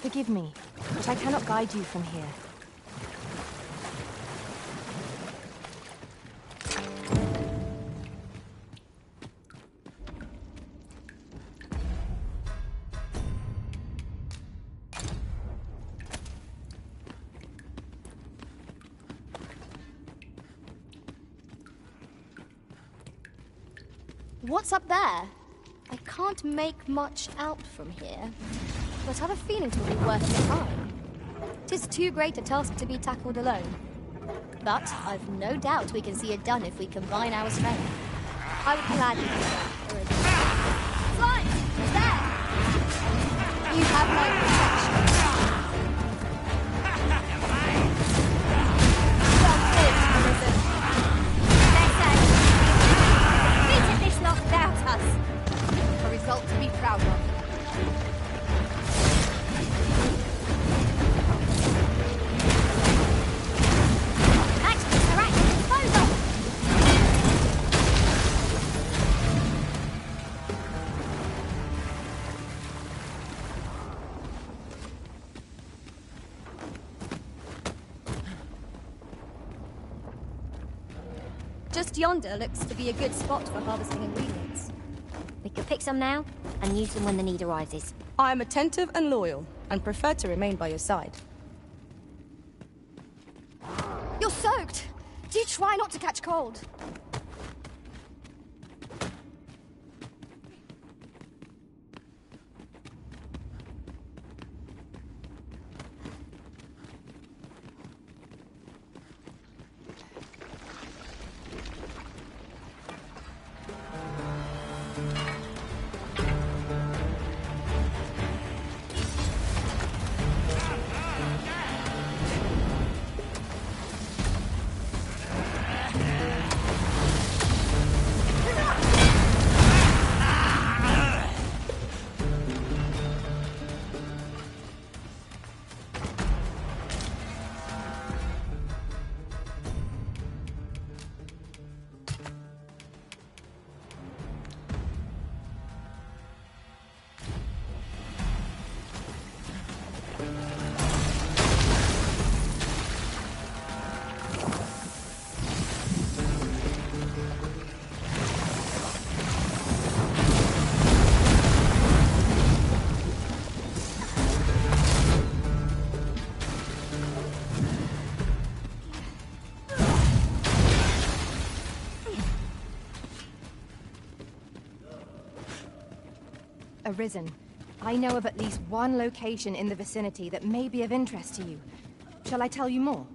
Forgive me, but I cannot guide you from here. What's up there? I can't make much out from here, but have a feeling 'twill be worth the time. 'Tis too great a task to be tackled alone. But I've no doubt we can see it done if we combine our strength. I would gladly do that. Fly! There! You have my protection. Well fought, Arisen. They say, defeated this lot without us. A result to be proud of. Just yonder looks to be a good spot for harvesting ingredients. We could pick some now and use them when the need arises. I am attentive and loyal, and prefer to remain by your side. You're soaked! Do try not to catch cold. Arisen, I know of at least one location in the vicinity that may be of interest to you. Shall I tell you more?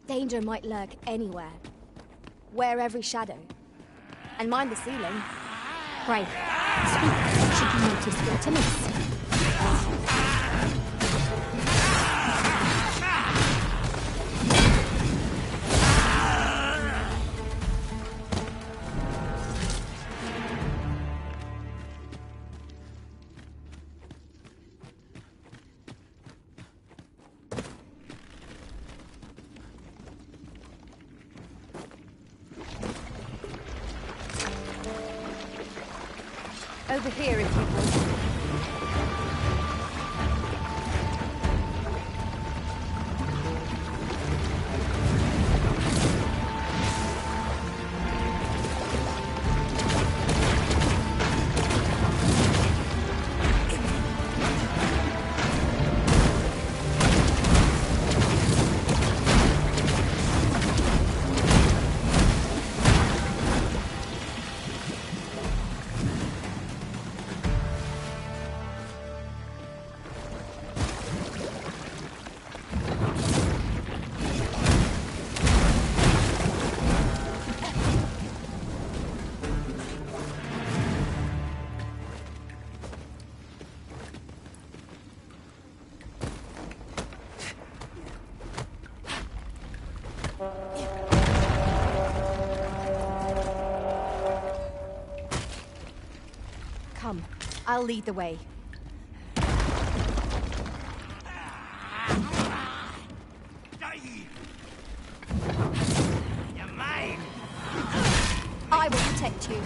Danger might lurk anywhere. Wear every shadow. And mind the ceiling. Brave. Speak should you notice what to miss. Over here, if you would. Come, I'll lead the way. You're mine! I will protect you.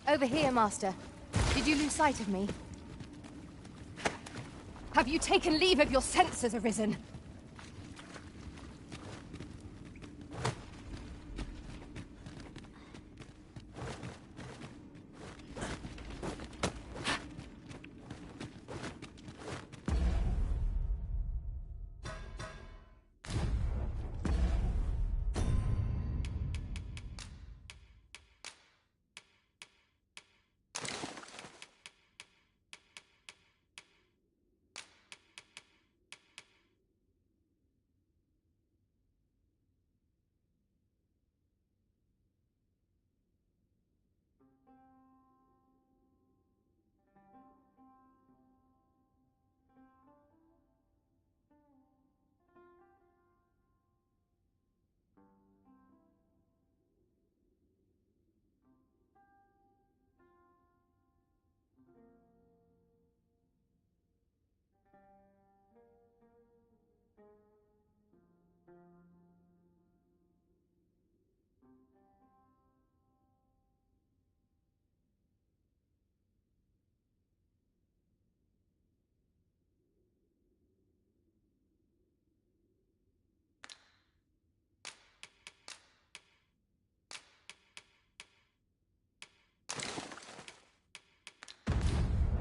Over here, Master. Did you lose sight of me? Have you taken leave of your senses, Arisen?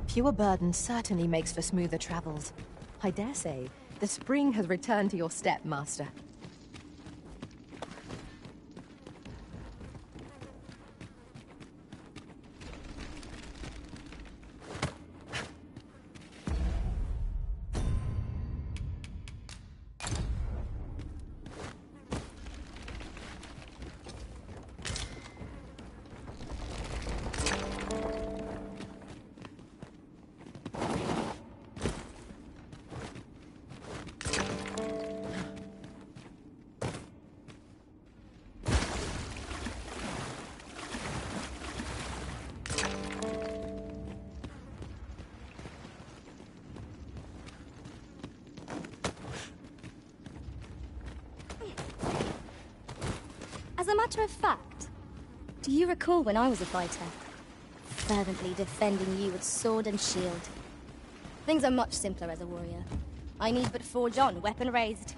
Fewer burden certainly makes for smoother travels. I dare say, the spring has returned to your step, Master. As a matter of fact, do you recall when I was a fighter? Fervently defending you with sword and shield. Things are much simpler as a warrior. I need but forge on, weapon raised.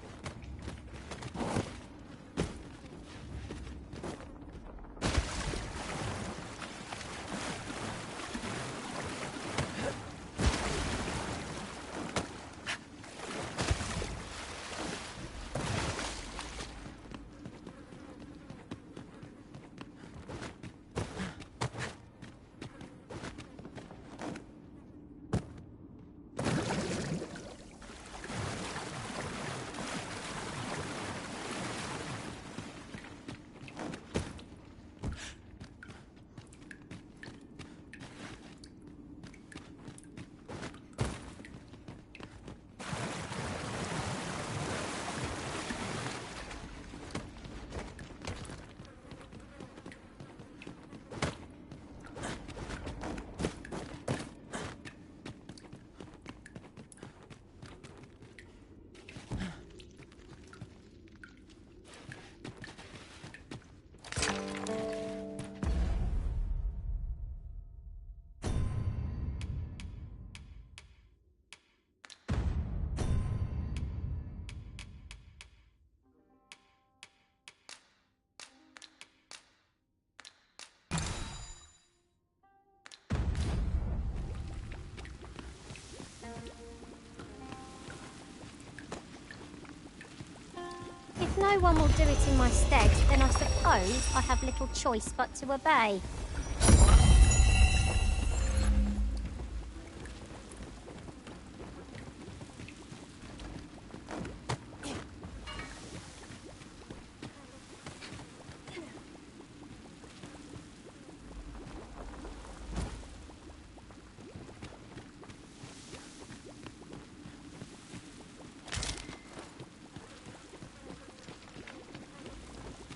no one will do it in my stead, then I suppose I have little choice but to obey.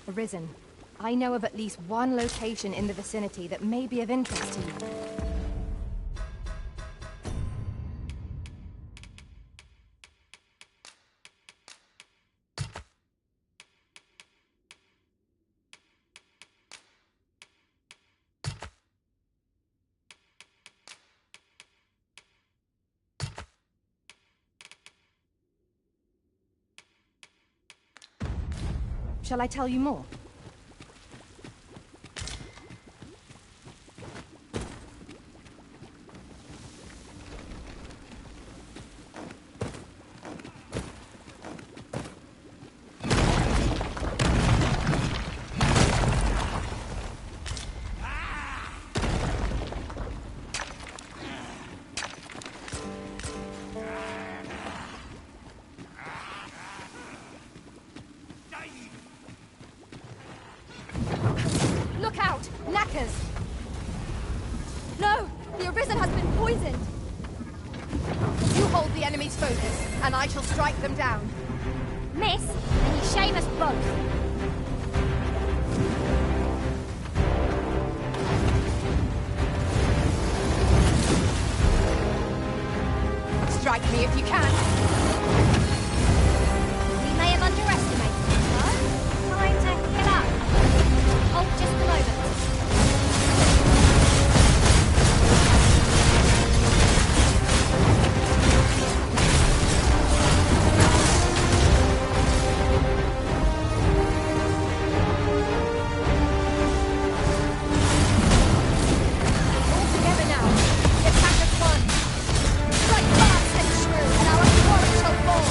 Arisen, I know of at least one location in the vicinity that may be of interest to you. Shall I tell you more? Look out! Knackers! No! The Arisen has been poisoned! You hold the enemy's focus, and I shall strike them down. Miss, and you shame us both. Strike me if you can. We may have underestimated you, though. Time to heal up. Oh, just a moment. All together now. The attack has won. Strike fast and true, and our quarry shall fall.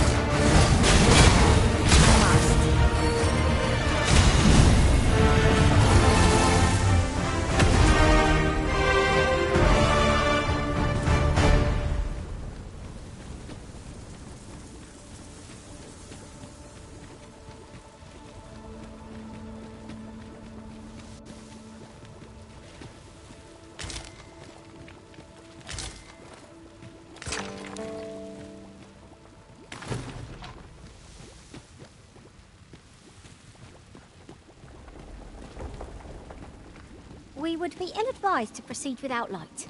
We would be ill-advised to proceed without light.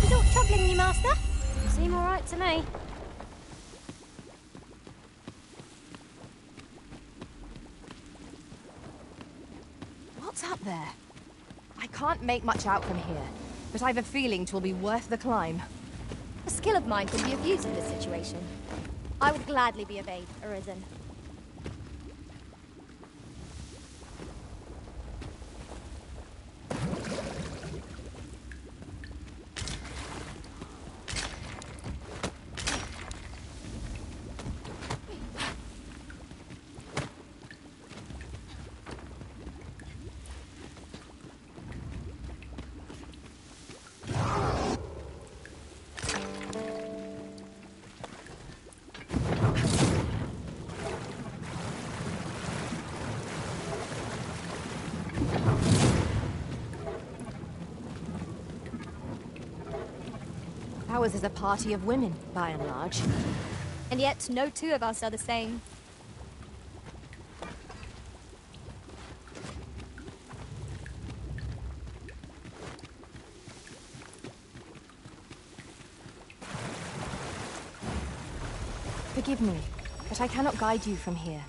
Is all troubling you, Master? You seem all right to me. What's up there? I can't make much out from here, but I've a feeling 'twill be worth the climb. A skill of mine could be of use in this situation. I would gladly be of aid, Arisen. Ours is a party of women, by and large. And yet, no two of us are the same. Forgive me, but I cannot guide you from here.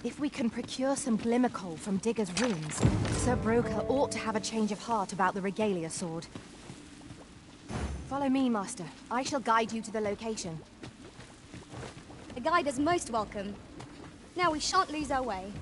If we can procure some glimmer coal from Digger's ruins, Sir Broker ought to have a change of heart about the regalia sword. Follow me, Master. I shall guide you to the location. A guide is most welcome. Now we shan't lose our way.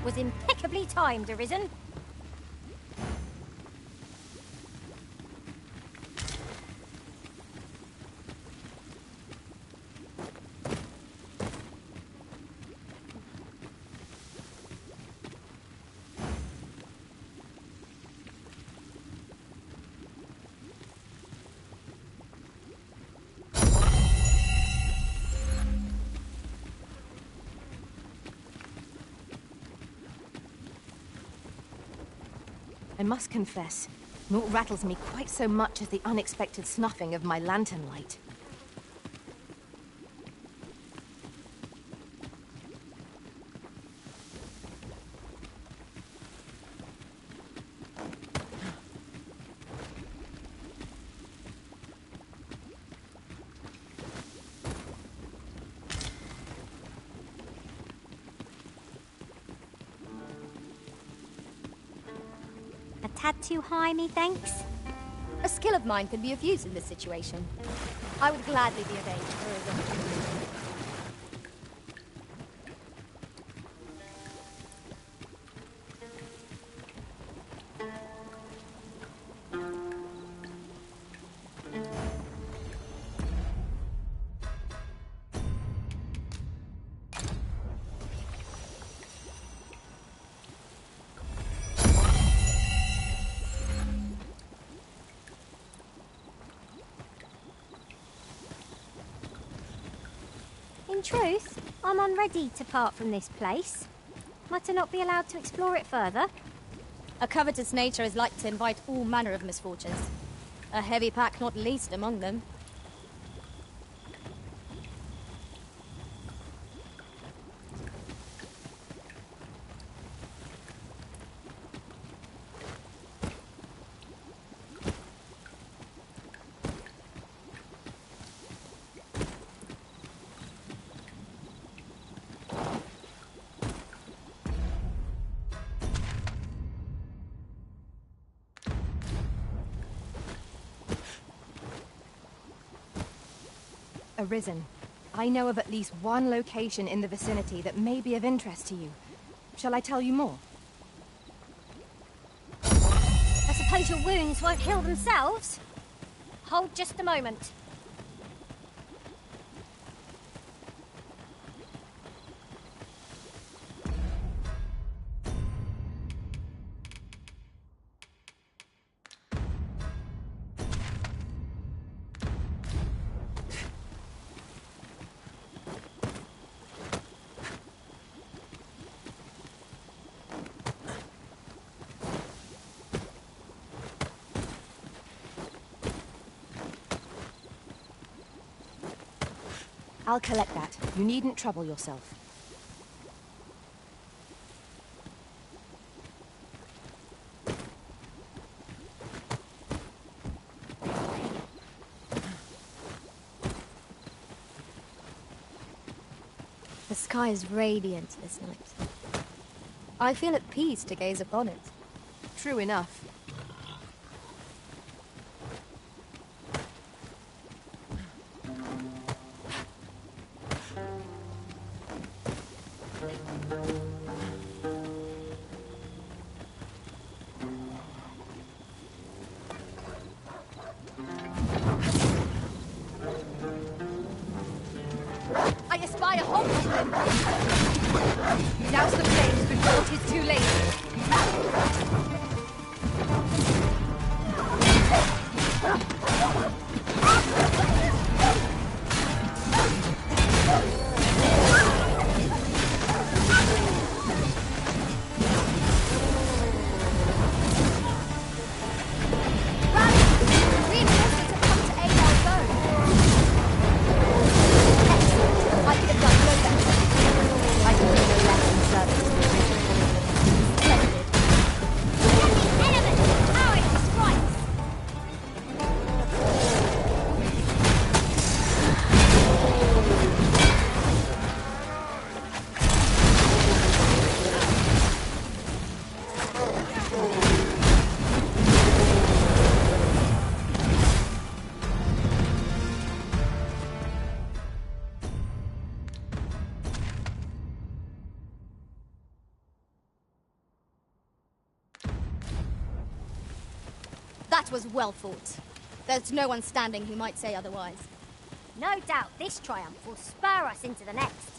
Was impeccably timed, Arisen. I must confess, naught rattles me quite so much as the unexpected snuffing of my lantern light. Tad too high, methinks? A skill of mine could be of use in this situation. I would gladly be of aid for Arisen. In truth, I'm unready to part from this place. Might I not be allowed to explore it further? A covetous nature is like to invite all manner of misfortunes. A heavy pack not least among them. Arisen. I know of at least one location in the vicinity that may be of interest to you. Shall I tell you more? I suppose your wounds won't heal themselves? Hold just a moment. I'll collect that. You needn't trouble yourself. The sky is radiant this night. I feel at peace to gaze upon it. True enough. I espy a hobbit. Douse the flames before it is too late. That was well fought. There's no one standing who might say otherwise. No doubt this triumph will spur us into the next.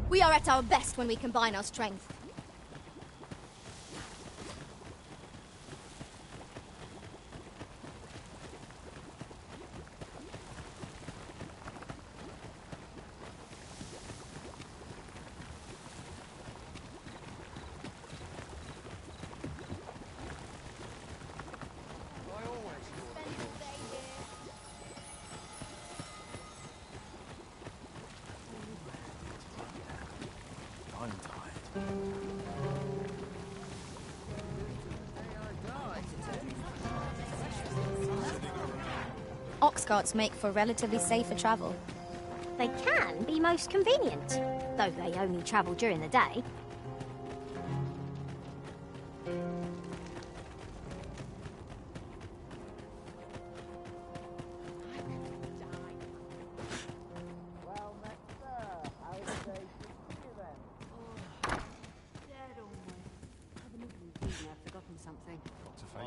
We are at our best when we combine our strength. Ox carts make for relatively safer travel. They can be most convenient, though they only travel during the day.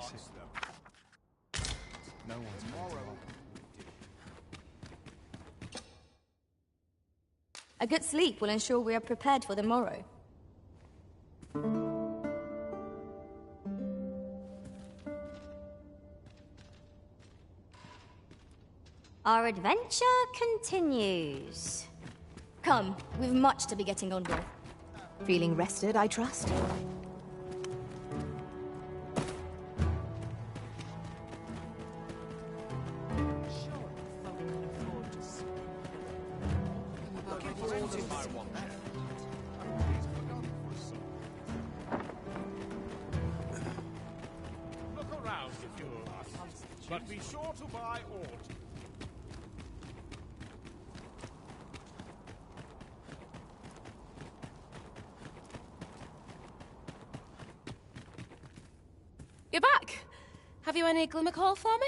Honest, no one's tomorrow. A good sleep will ensure we are prepared for the morrow. Our adventure continues. Come, we've much to be getting on with. Feeling rested, I trust? Look around if you're lost, but be sure to buy aught. You're back. Have you any glimmer call for me?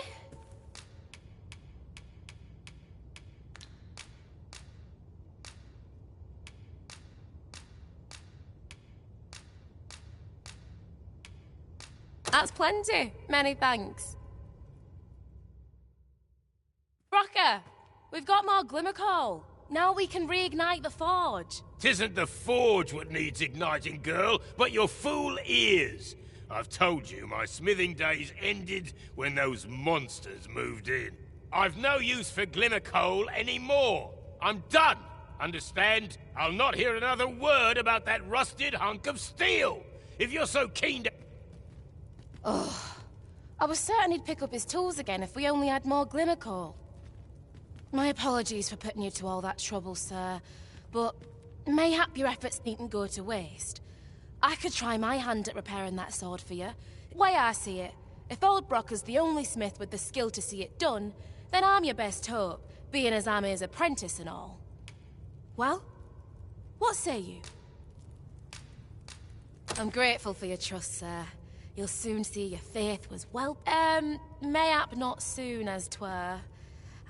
That's plenty. Many thanks. Brocker, we've got more glimmer coal. Now we can reignite the forge. 'Tisn't the forge what needs igniting, girl, but your fool ears. I've told you my smithing days ended when those monsters moved in. I've no use for glimmer coal anymore. I'm done. Understand? I'll not hear another word about that rusted hunk of steel. If you're so keen to... Oh, I was certain he'd pick up his tools again if we only had more glimmer coal. My apologies for putting you to all that trouble, sir, but mayhap your efforts needn't go to waste. I could try my hand at repairing that sword for you. The way I see it, if old Brocker's the only smith with the skill to see it done, then I'm your best hope, being as I'm his apprentice and all. Well, what say you? I'm grateful for your trust, sir. You'll soon see your faith was well... mayhap not soon as 'twere.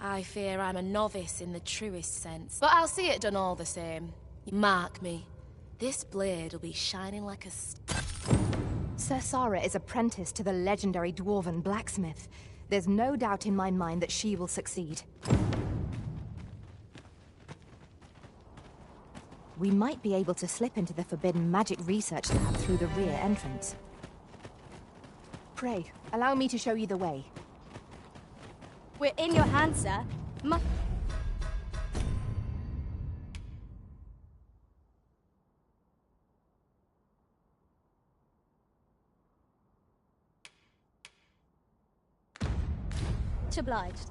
I fear I'm a novice in the truest sense, but I'll see it done all the same. Mark me. This blade will be shining like a... Sir Sara is apprenticed to the legendary dwarven blacksmith. There's no doubt in my mind that she will succeed. We might be able to slip into the forbidden magic research lab through the rear entrance. Pray, allow me to show you the way. We're in your hands, sir. Much obliged.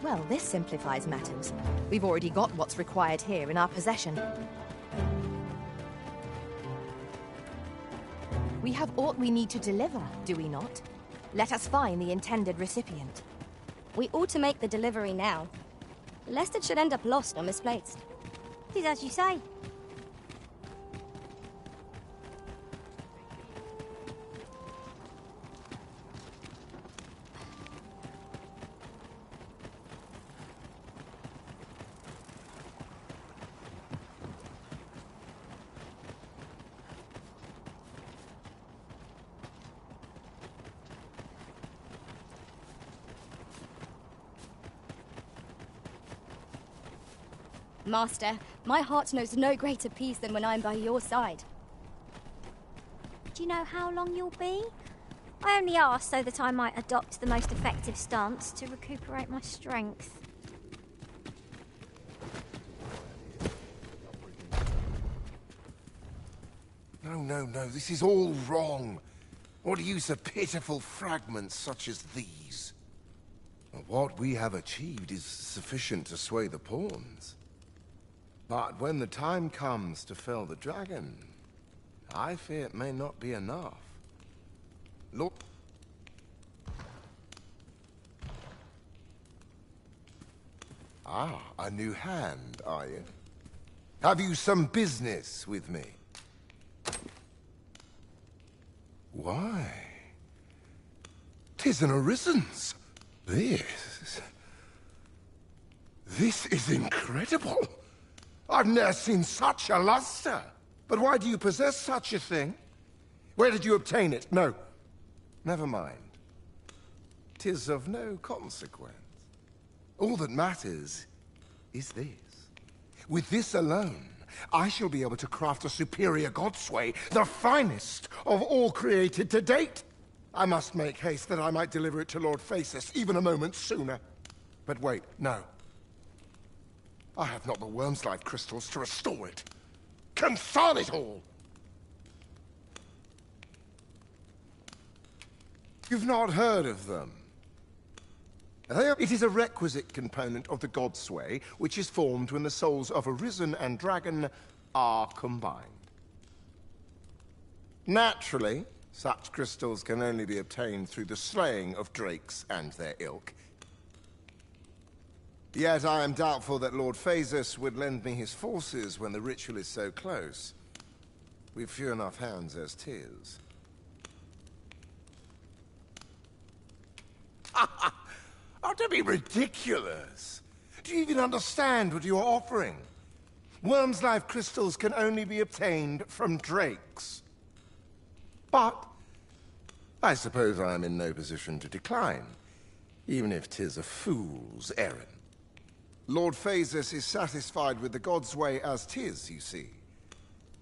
Well, this simplifies matters. We've already got what's required here in our possession. We have aught we need to deliver, do we not? Let us find the intended recipient. We ought to make the delivery now, lest it should end up lost or misplaced. It is as you say. Master, my heart knows no greater peace than when I'm by your side. Do you know how long you'll be? I only asked so that I might adopt the most effective stance to recuperate my strength. No, this is all wrong. What use of pitiful fragments such as these? What we have achieved is sufficient to sway the pawns. But when the time comes to fell the dragon, I fear it may not be enough. Look, Ah, a new hand, are you? Have you some business with me? Why? 'Tis an Arisen's. This is incredible. I've never seen such a luster. But why do you possess such a thing? Where did you obtain it? No, never mind. 'Tis of no consequence. All that matters is this. With this alone, I shall be able to craft a superior godsway, the finest of all created to date. I must make haste that I might deliver it to Lord Phasis even a moment sooner. But wait, no. I have not the worm's life crystals to restore it. Confound it all! You've not heard of them. It is a requisite component of the godsway, which is formed when the souls of Arisen and Dragon are combined. Naturally, such crystals can only be obtained through the slaying of drakes and their ilk. Yet I am doubtful that Lord Phasis would lend me his forces when the ritual is so close. We've few enough hands as 'tis. Oh, don't be ridiculous. Do you even understand what you're offering? Worm's life crystals can only be obtained from drakes. But I suppose I am in no position to decline, even if 'tis a fool's errand. Lord Phasis is satisfied with the God's way as 'tis, you see.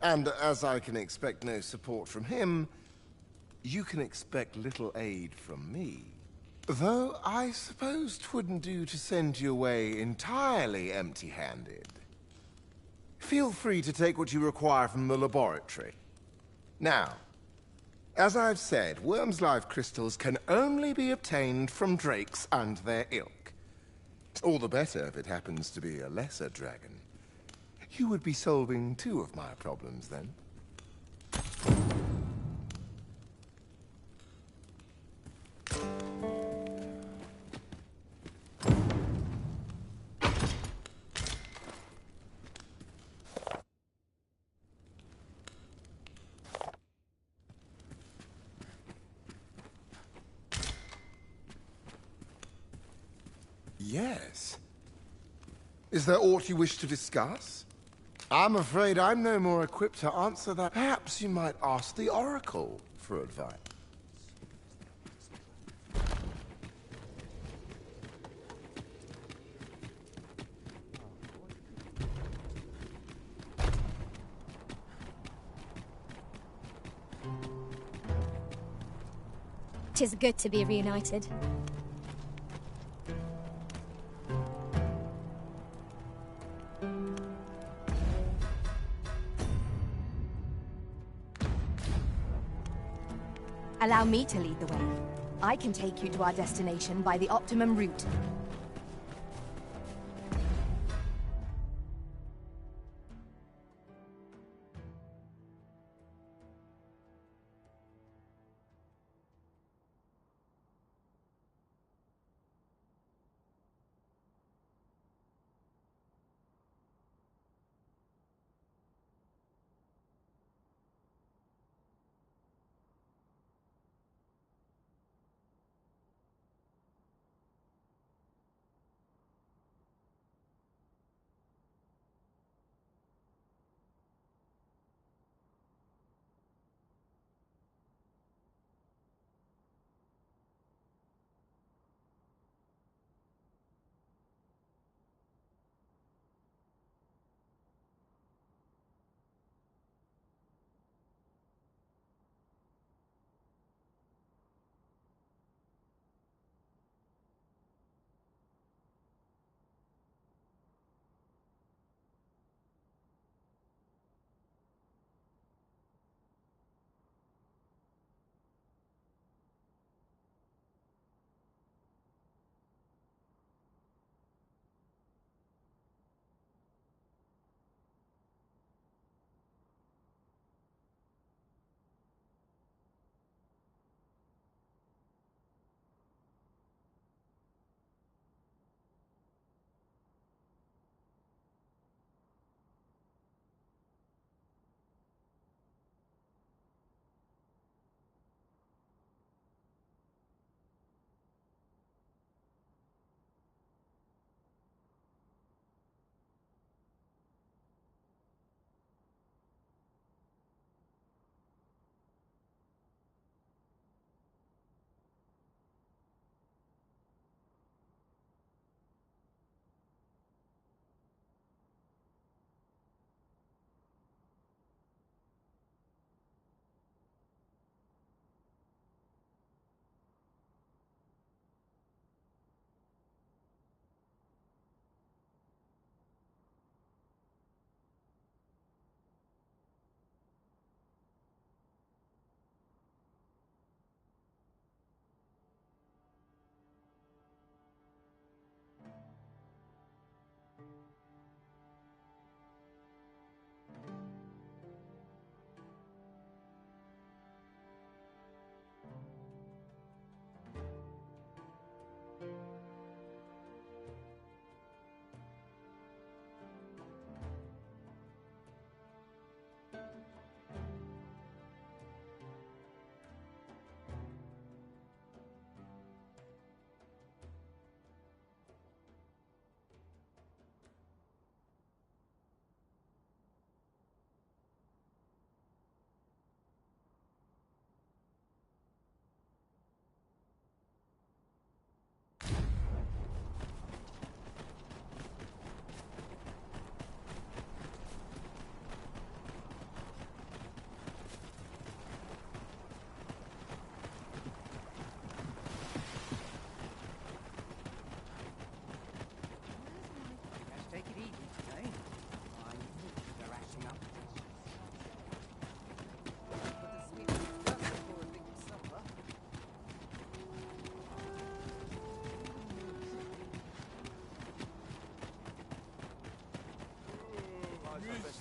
And as I can expect no support from him, you can expect little aid from me. Though I suppose 'twouldn't do to send you away entirely empty-handed. Feel free to take what you require from the laboratory. Now, as I've said, worm's life crystals can only be obtained from drakes and their ilk. All the better if it happens to be a lesser dragon. You would be solving two of my problems then. Yes. Is there aught you wish to discuss? I'm afraid I'm no more equipped to answer that. Perhaps you might ask the Oracle for advice. Tis good to be reunited. Allow me to lead the way. I can take you to our destination by the optimum route.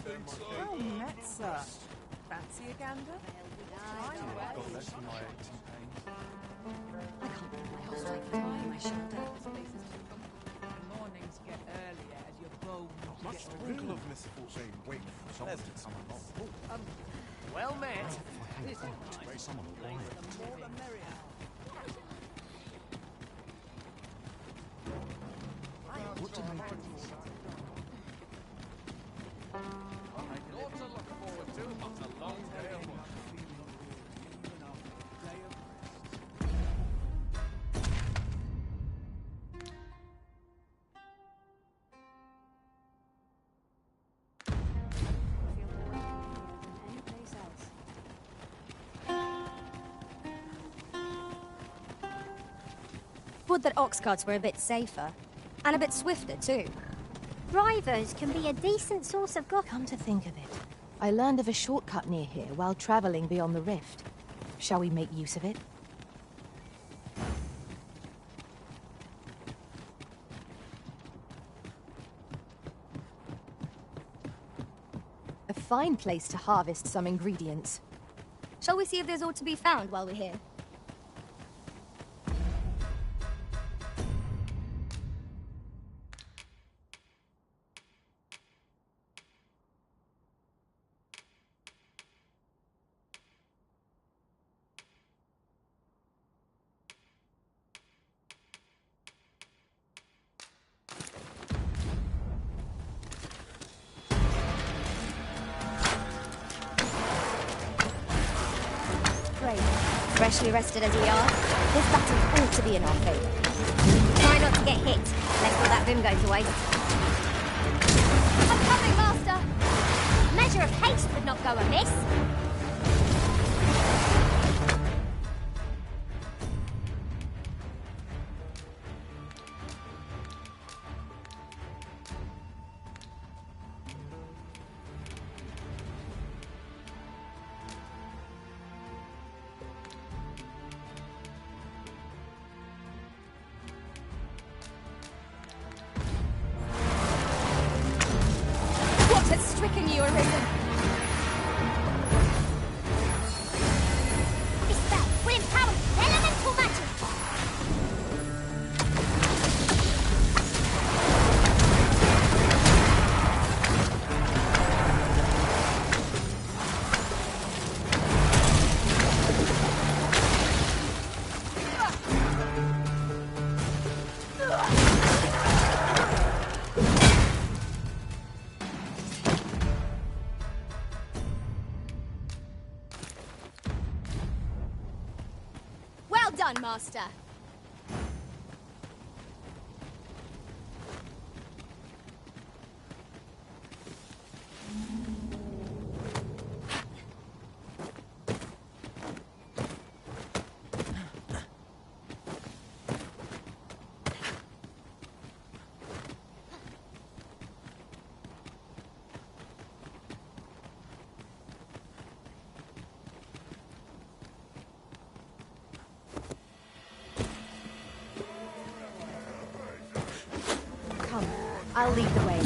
Well met, sir. Fancy a gander? Got less than my 18 pains. I can't believe my whole life was on my shoulder. The mornings get earlier as your bones Much get sprinkle of misfortune wait for someone to come along. Well met. Someone will buy it. the more the merrier. What to make of this? Not to look forward to, but a long day of work. Anyplace else. Would that ox carts were a bit safer. And a bit swifter, too. Drivers can be a decent source of good. Come to think of it, I learned of a shortcut near here while traveling beyond the rift. Shall we make use of it? A fine place to harvest some ingredients. Shall we see if there's aught to be found while we're here? Freshly rested as we are, this battle ought to be in our favour. Try not to get hit, lest all that vim goes to waste. I'm coming, Master! A measure of haste would not go amiss. Stricken you, Arisen. This spell will empower elemental magic. Well done, Master. Come, I'll lead the way.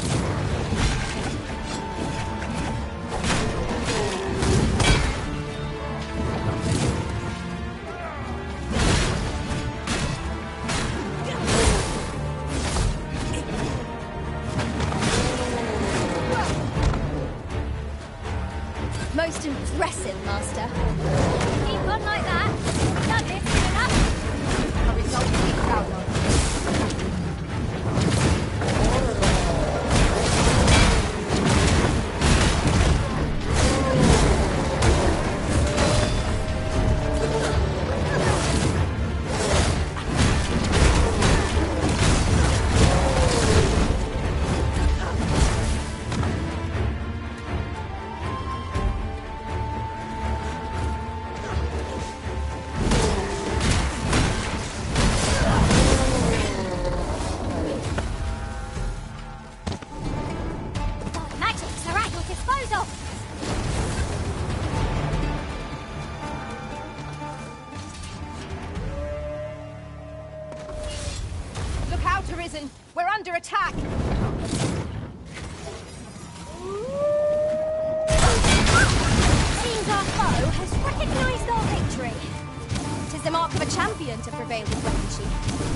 Most impressive, Master. Keep on like that. We've done this soon enough. A result to be proud of. Magics are at your disposal. Look out, Arisen! We're under attack! the mark of a champion to prevail with weapon sheath.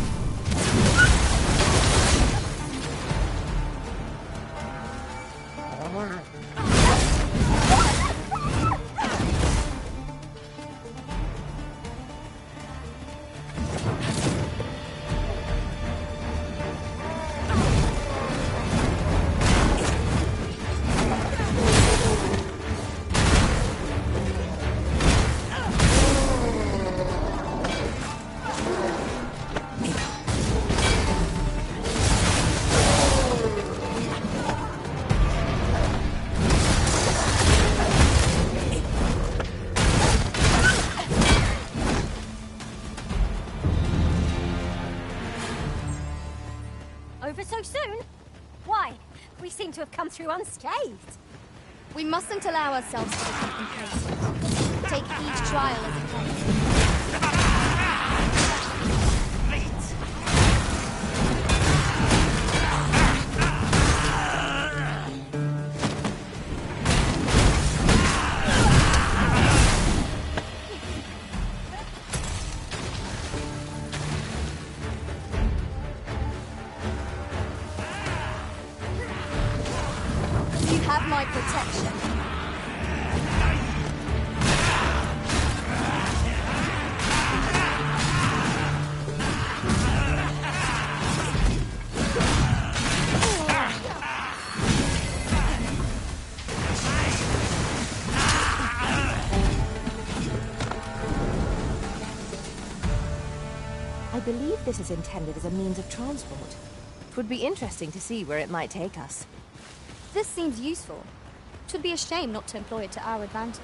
Over so soon? Why? We seem to have come through unscathed. We mustn't allow ourselves to become complacent. Take each trial as it comes. You have my protection. I believe this is intended as a means of transport. It would be interesting to see where it might take us. This seems useful. It would be a shame not to employ it to our advantage.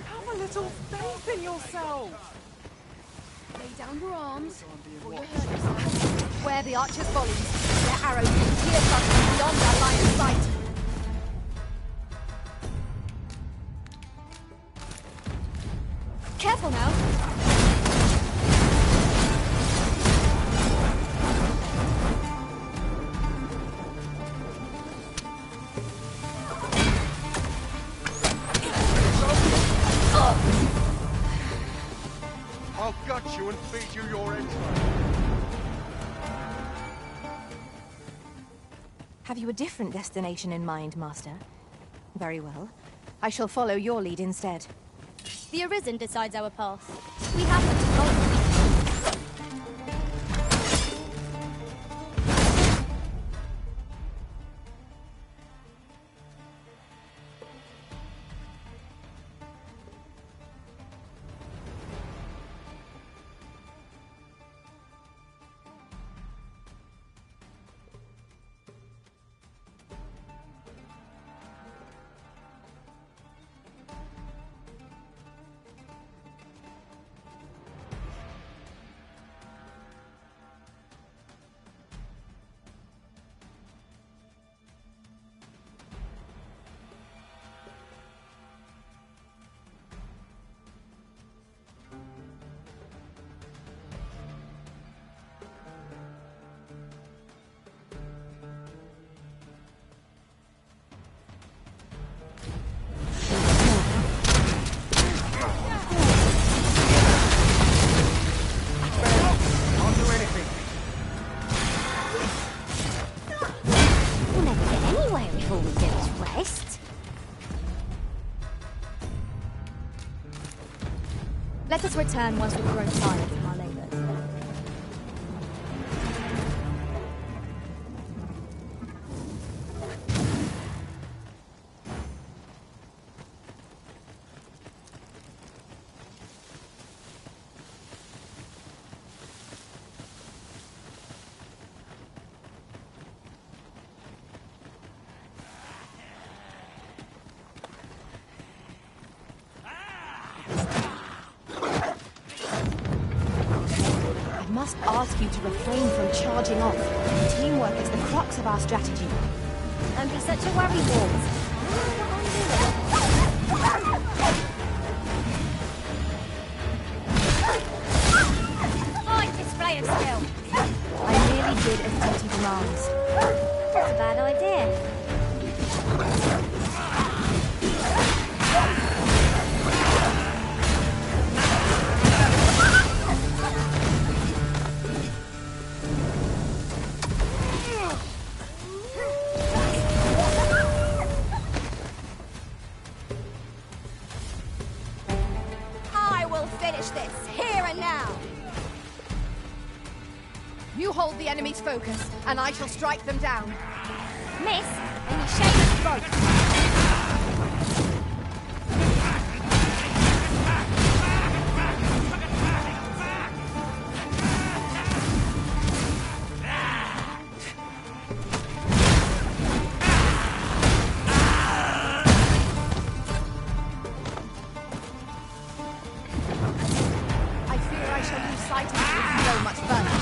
Have a little faith in yourself. Lay down your arms, or you'll hurt yourself. Where the archer's volleys, their arrows will pierce us beyond our line of sight. Careful now. I'll gut you and feed you your entrails. Have you a different destination in mind, Master? Very well. I shall follow your lead instead. The Arisen decides our path. We have to follow. Let us return once we've grown tired from our labours. I must ask you to refrain from charging off. Teamwork is the crux of our strategy. Don't be such a worry, Wolves. Fine display of skill. I merely did as duty demands. You hold the enemy's focus, and I shall strike them down. Miss, and you shake the throat. I fear I shall lose sight of you if you go much further.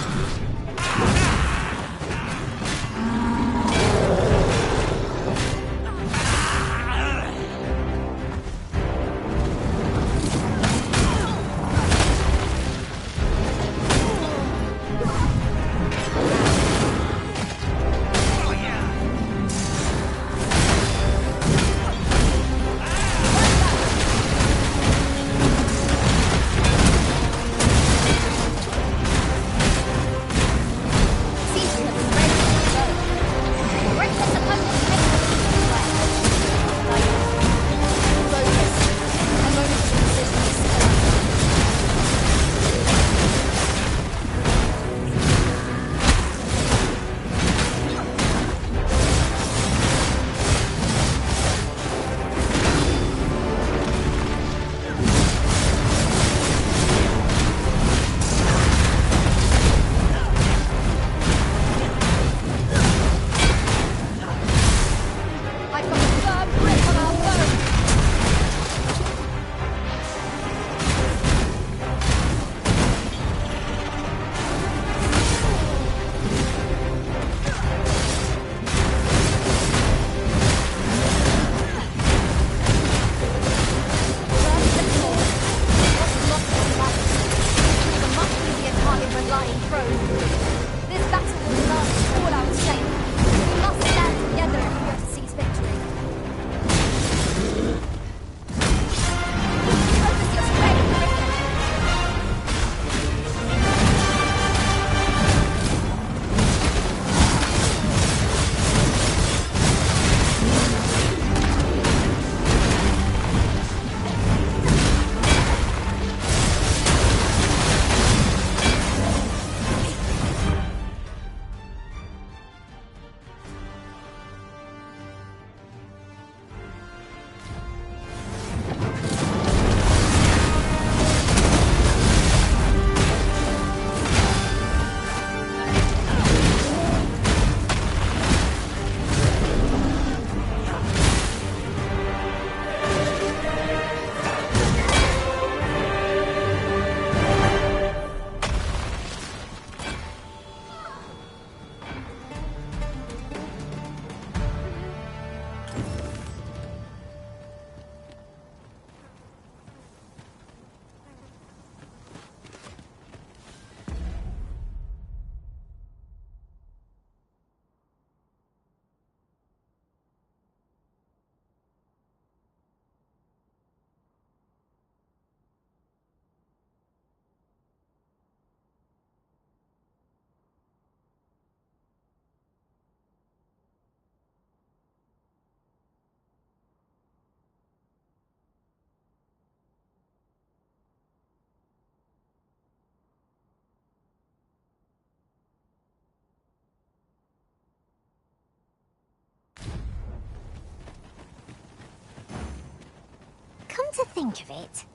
Come to think of it,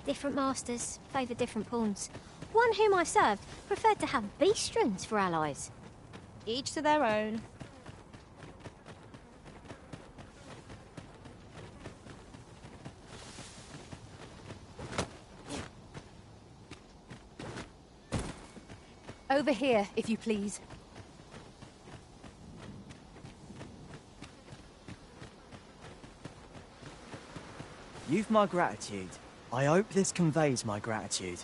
different masters favour different pawns. One whom I served preferred to have beastrons for allies. Each to their own. Over here, if you please. You've my gratitude. I hope this conveys my gratitude.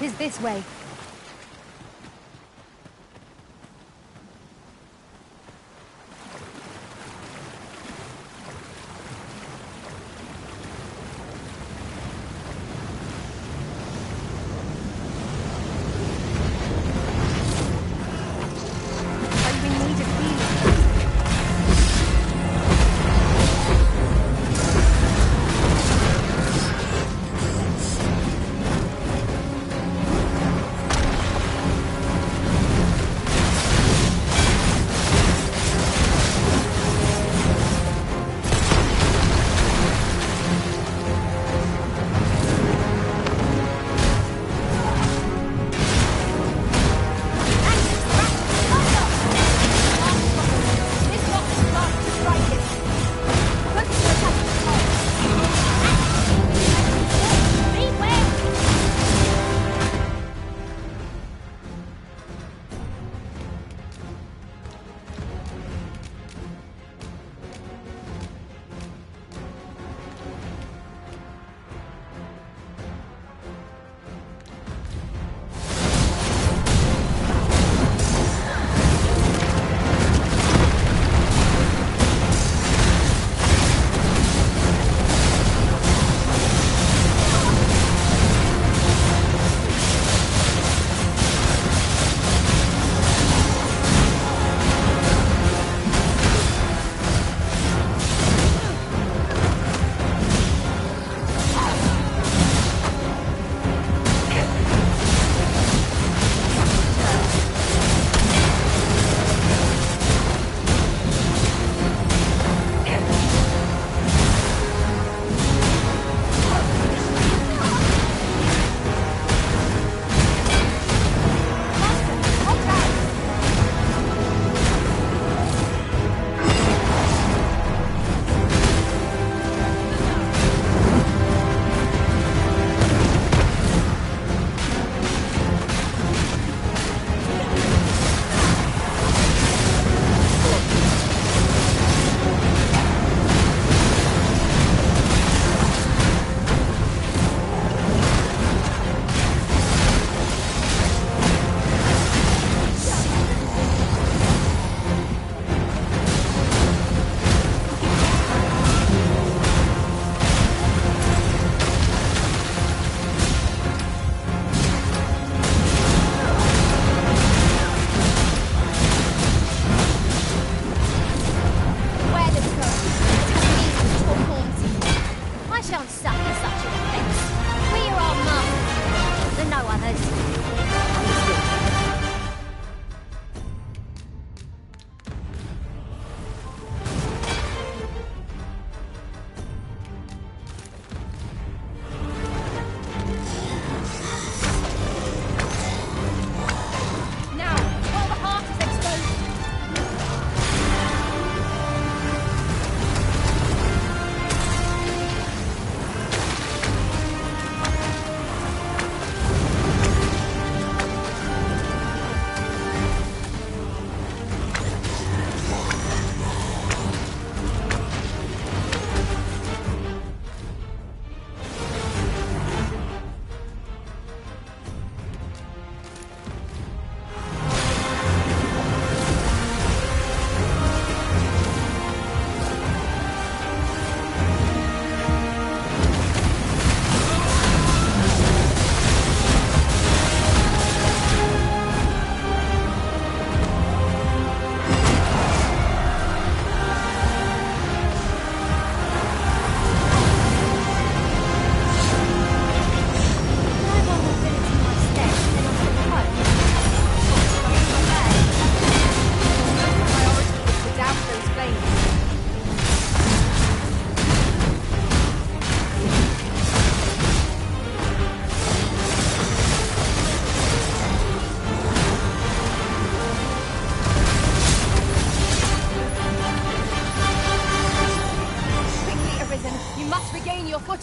Is this way.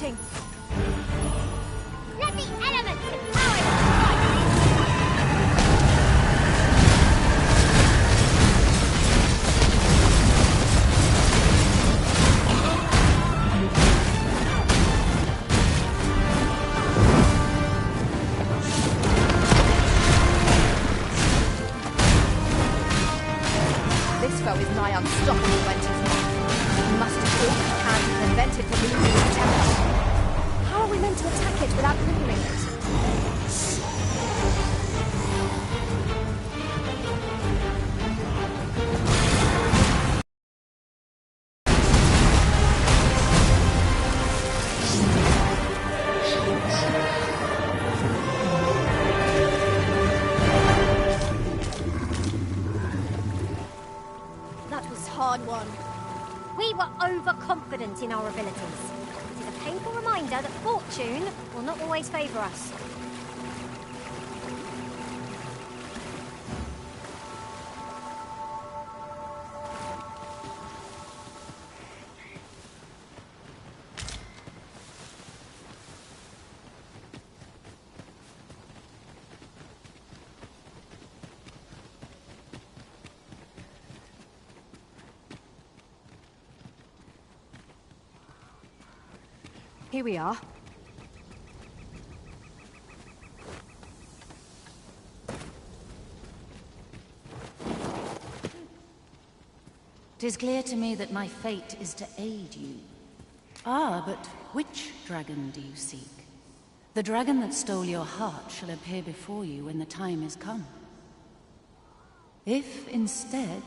fighting! Let the elements empower you! This foe is nigh unstoppable when 'tis not. We must do all we can to prevent it from losing its temper. How are we meant to attack it without hindering it? That was hard won. We were overconfident in our abilities. It is a painful reminder that fortune will not always favour us. Here we are. 'Tis clear to me that my fate is to aid you. Ah, but which dragon do you seek? The dragon that stole your heart shall appear before you when the time is come. If instead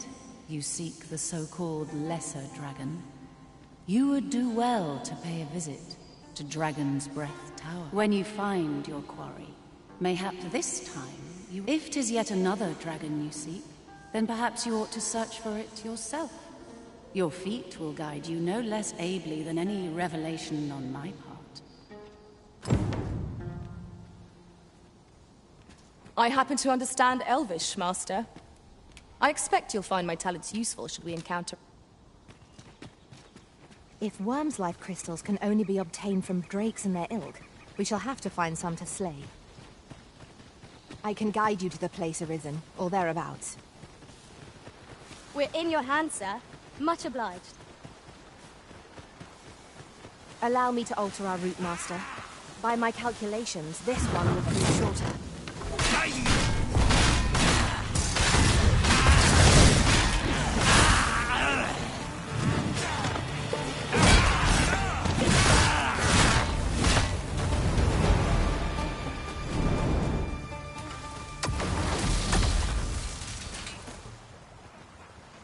you seek the so-called lesser dragon, you would do well to pay a visit to Dragon's Breath Tower. When you find your quarry, mayhap this time you... If 'tis yet another dragon you seek, then perhaps you ought to search for it yourself. Your feet will guide you no less ably than any revelation on my part. I happen to understand Elvish, Master. I expect you'll find my talents useful should we encounter... If worm's life crystals can only be obtained from drakes and their ilk, we shall have to find some to slay. I can guide you to the place arisen, or thereabouts. We're in your hands, sir. Much obliged. Allow me to alter our route, Master. By my calculations, this one will prove shorter.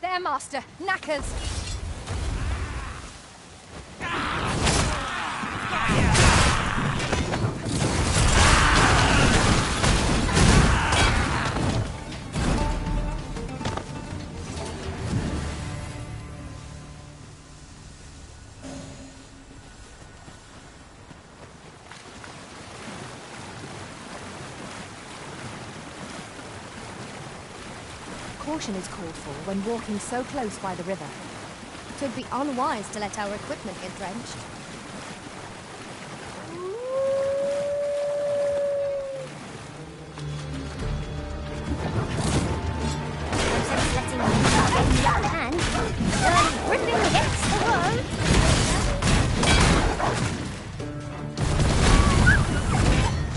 There, Master! Knackers! Caution is called for when walking so close by the river. It would be unwise to let our equipment get drenched. Letting you in your hand, Griffin gets the word.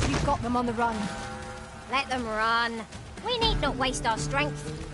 We've got them on the run. Let them run. We need not waste our strength.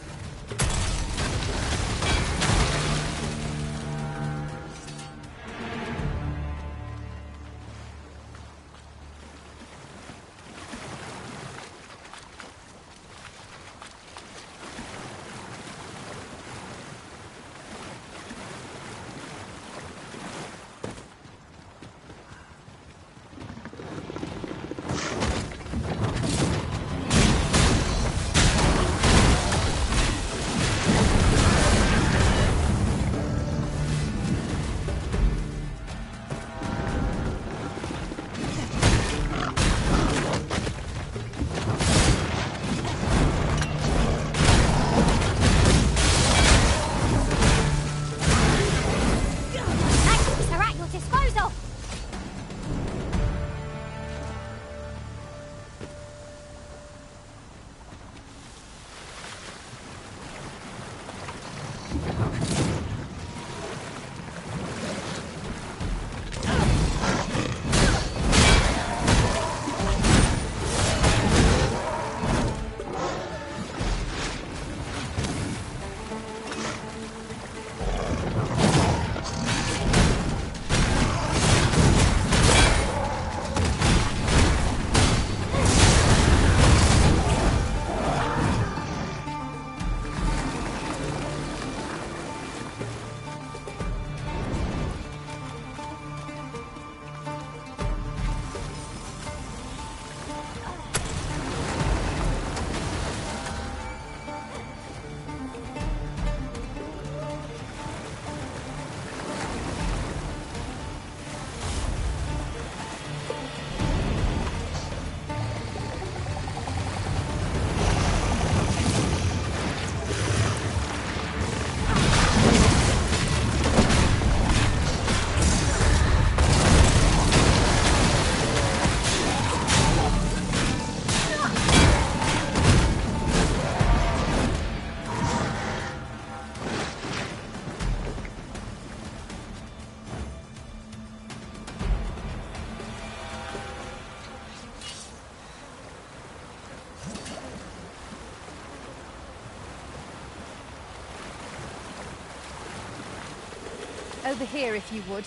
Over here, if you would.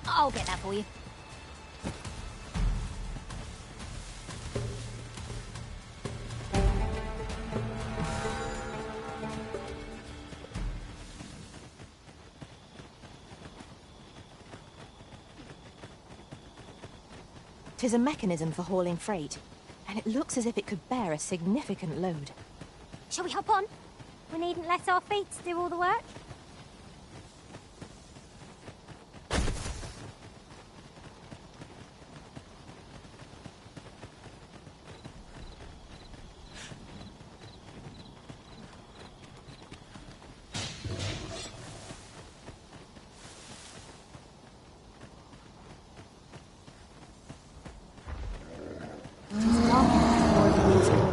I'll get that for you. Tis a mechanism for hauling freight, and it looks as if it could bear a significant load. Shall we hop on? We needn't let our feet do all the work.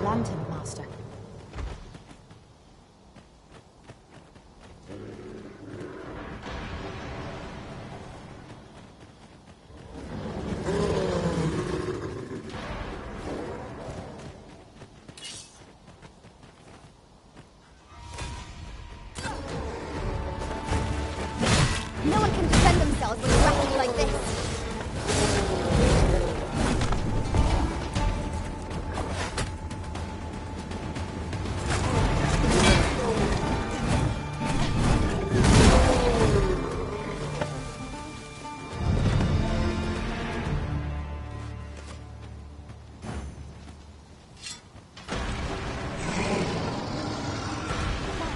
Lantern, Master. No one can defend themselves when you're rapidly like this.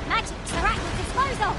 Magic's are at your disposal.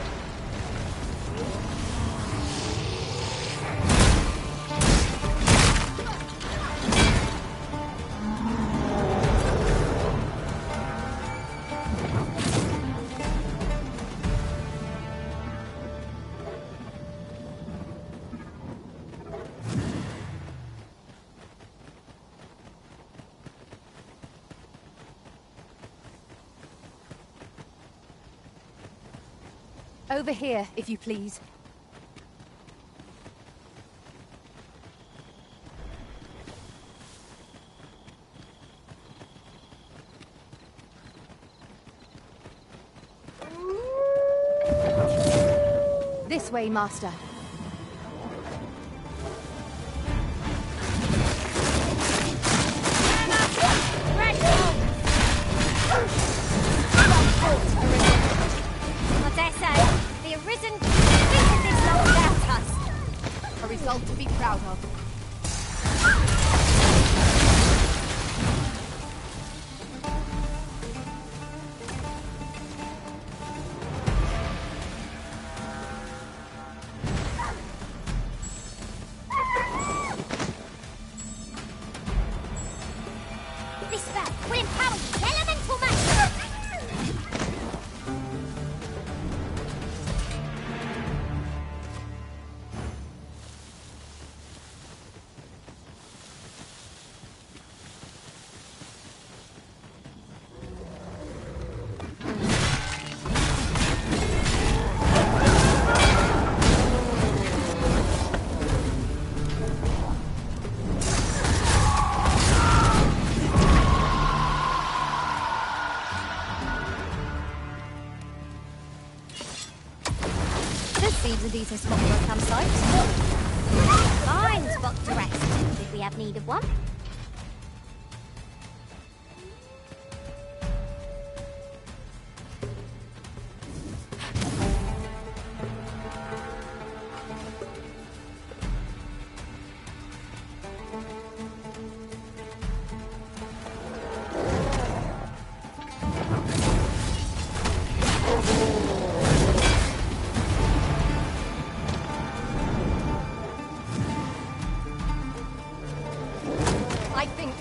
Over here, if you please. This way, Master. I dare say, the Arisen defeated this lot without us. A result to be proud of. This spell will empower you with elemental magic! Seems a decent spot for a campsite. Fine spot to rest, if we have need of one.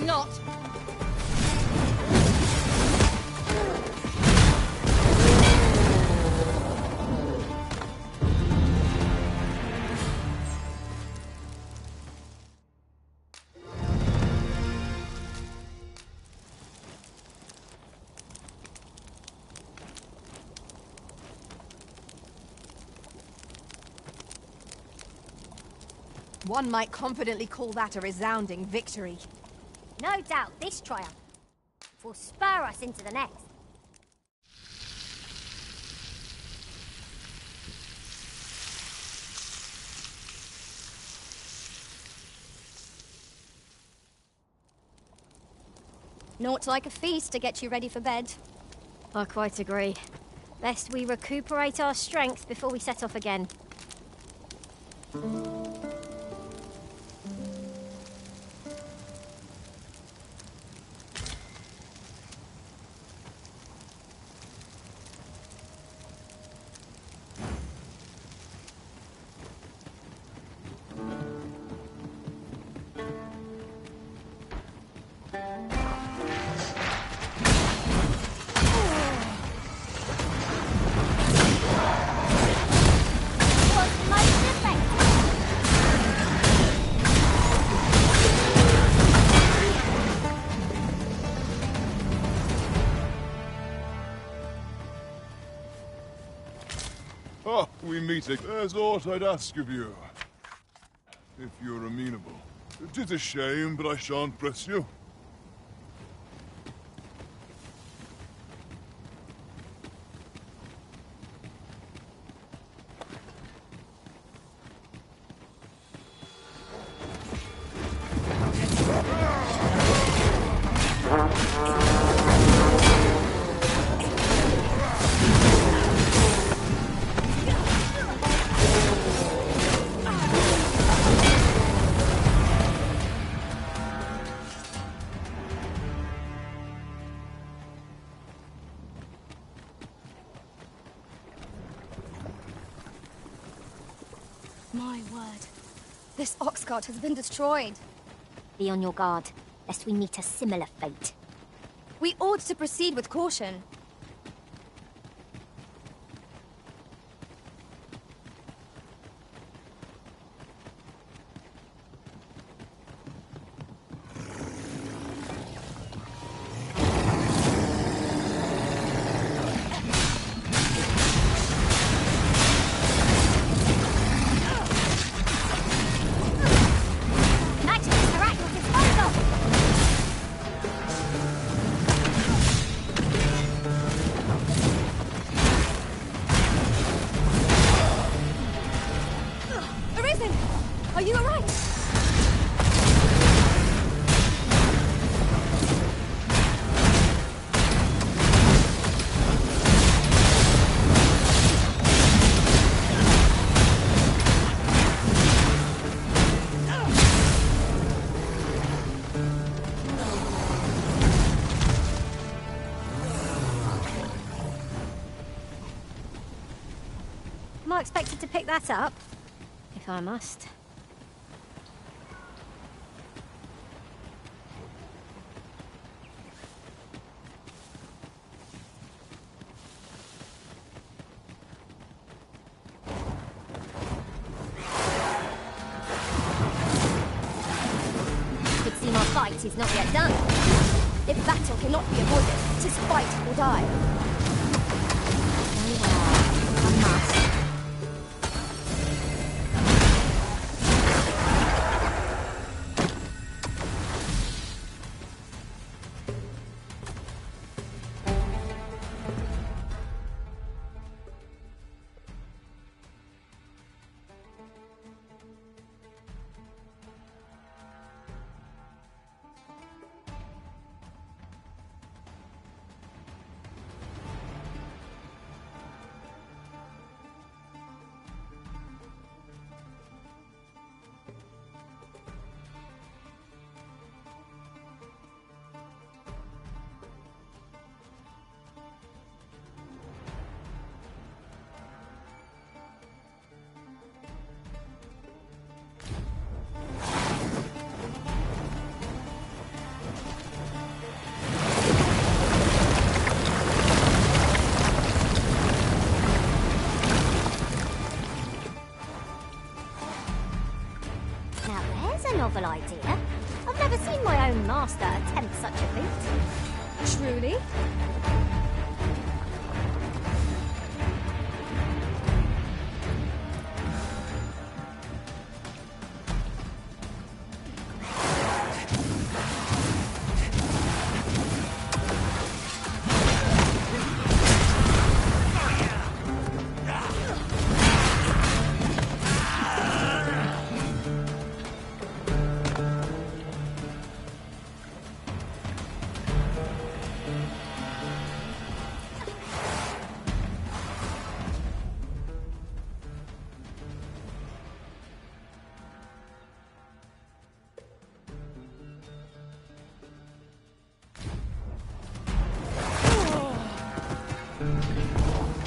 Not. One might confidently call that a resounding victory. No doubt this triumph will spur us into the next. Naught like a feast to get you ready for bed. I quite agree. Best we recuperate our strength before we set off again. Ah, we meet again. There's aught I'd ask of you. If you're amenable. 'Tis a shame, but I shan't press you. My word. This ox cart has been destroyed. Be on your guard, lest we meet a similar fate. We ought to proceed with caution. Are you alright? Am I expected to pick that up? If I must. is not yet done. If battle cannot be avoided, 'tis fight or die. Very well, I must. Novel idea. I've never seen my own master attempt such a feat. Truly?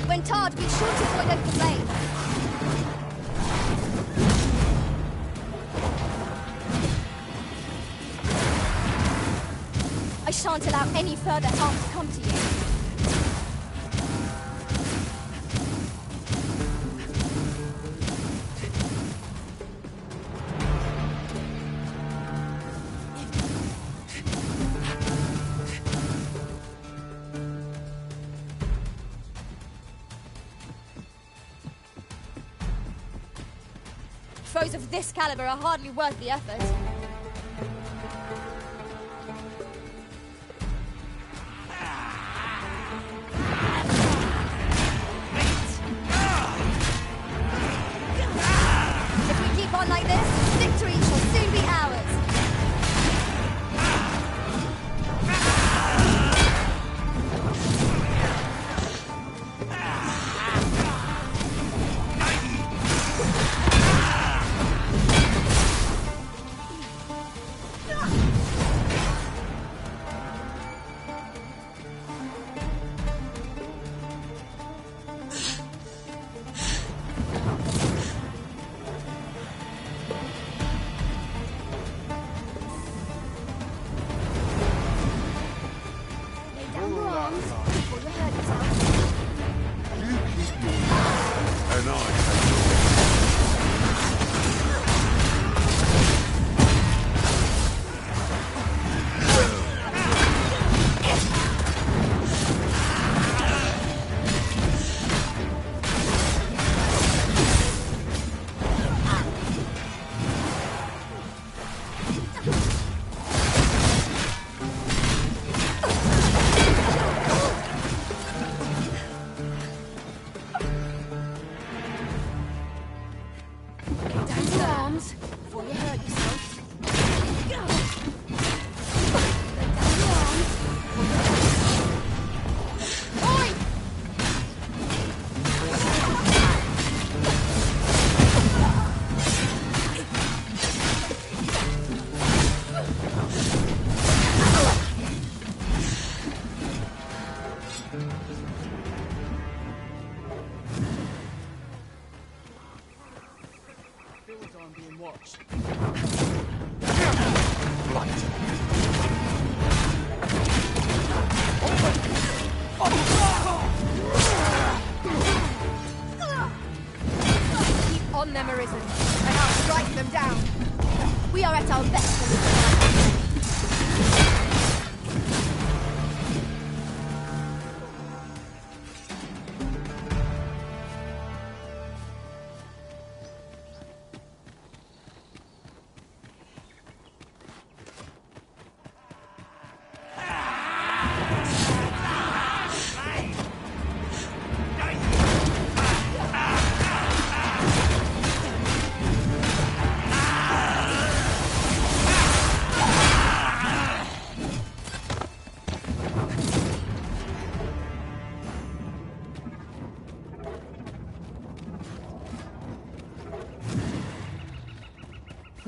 When tarred, be sure to avoid open flame. I shan't allow any further harm to come to you. Foes of this caliber are hardly worth the effort. If we keep on like this, victory shall soon be ours. On them arisen, and I'll strike them down. We are at our best.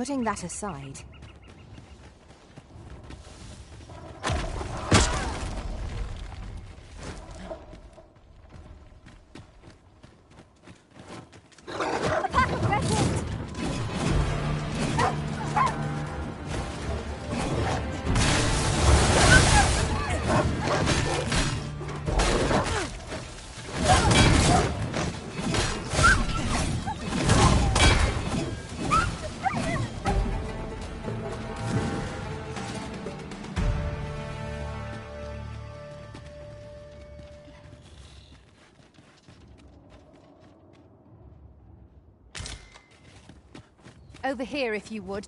Putting that aside, over here if you would.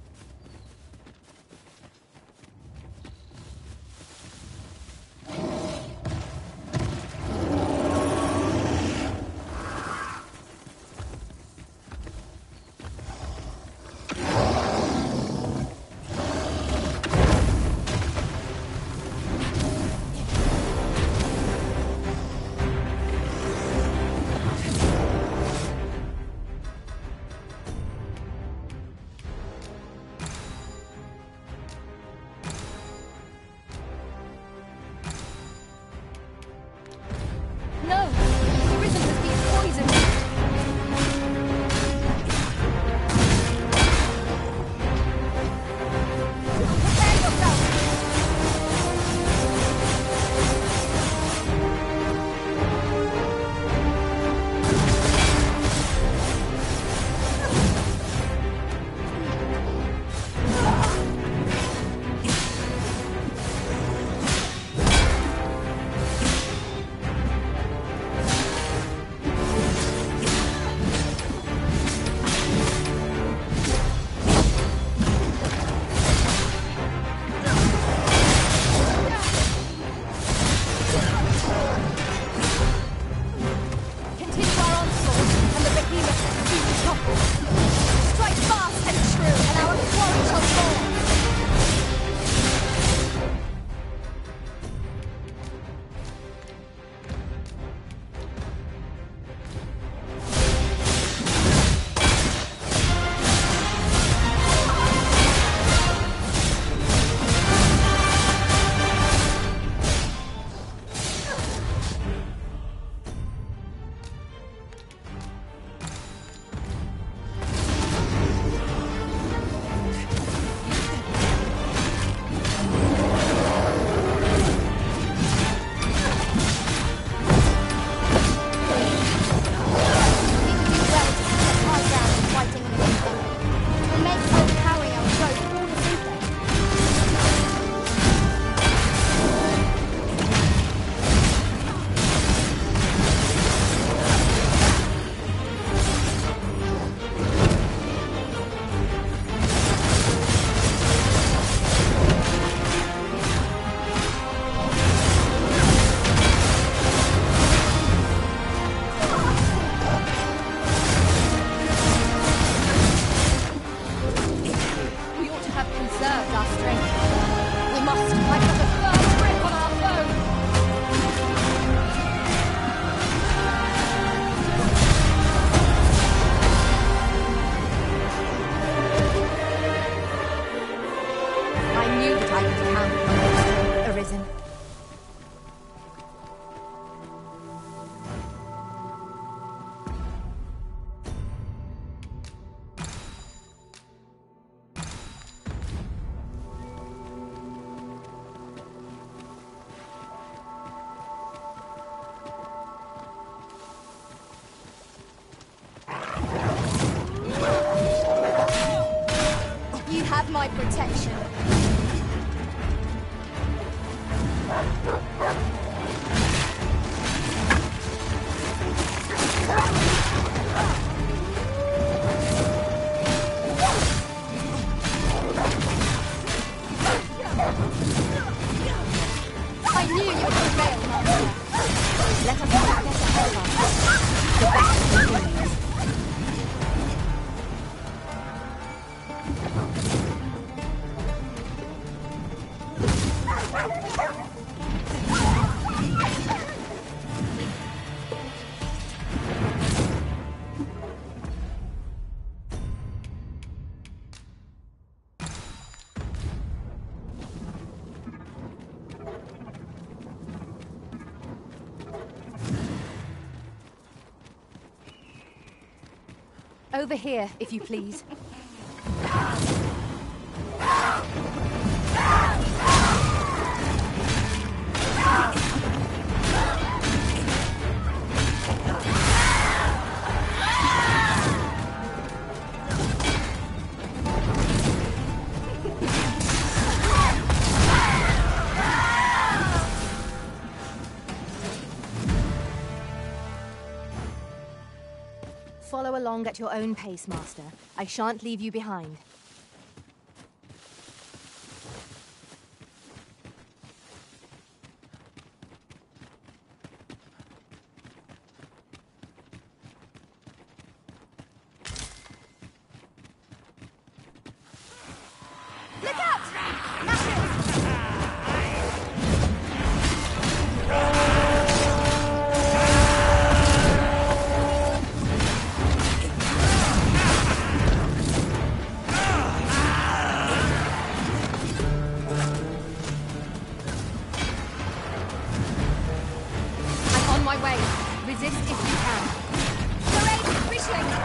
No! The rhythm has been poisoned! Prepare yourself! Continue our onslaught, and the behemoth will soon be toppled. Strike fast and true, and our quarry shall fall! We ought to have conserved our strength. We must fight with a firm grip on our foe. I knew that I could count on you, Arisen. You have my protection. I knew you would prevail, Master. Let us not get ahead of ourselves. The battle continues. Over here, if you please. Follow along at your own pace, Master. I shan't leave you behind. Look out! Massive! Resist if you can. Your aid is appreciated.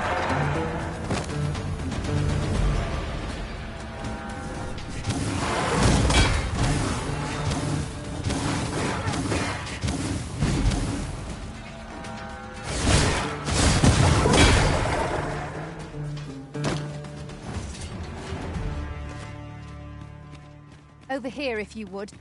Over here, if you would.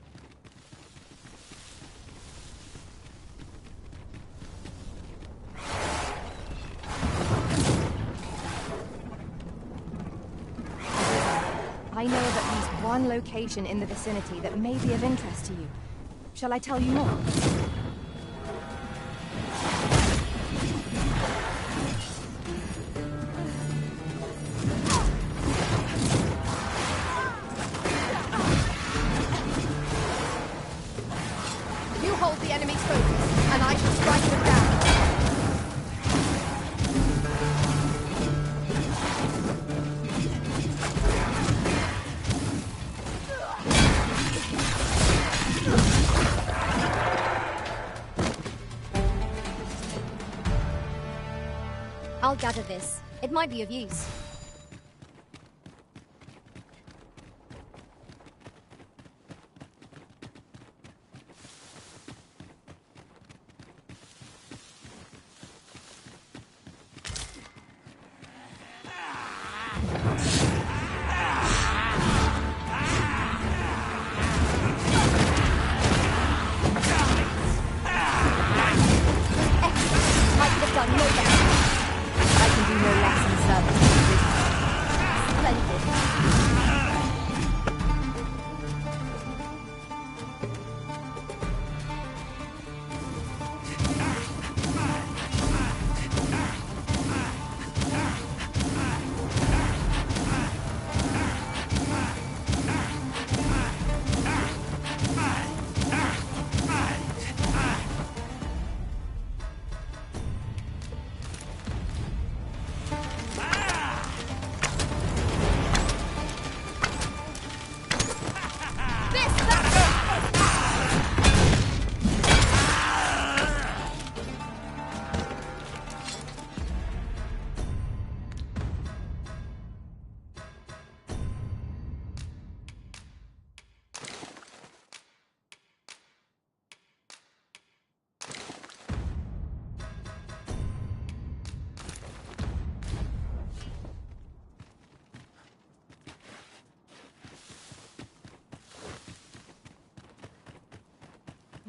I know of at least one location in the vicinity that may be of interest to you. Shall I tell you more? You hold the enemy's focus, and I shall strike them down. I'll gather this. It might be of use. I could have done no better. I can do no less in service to the business.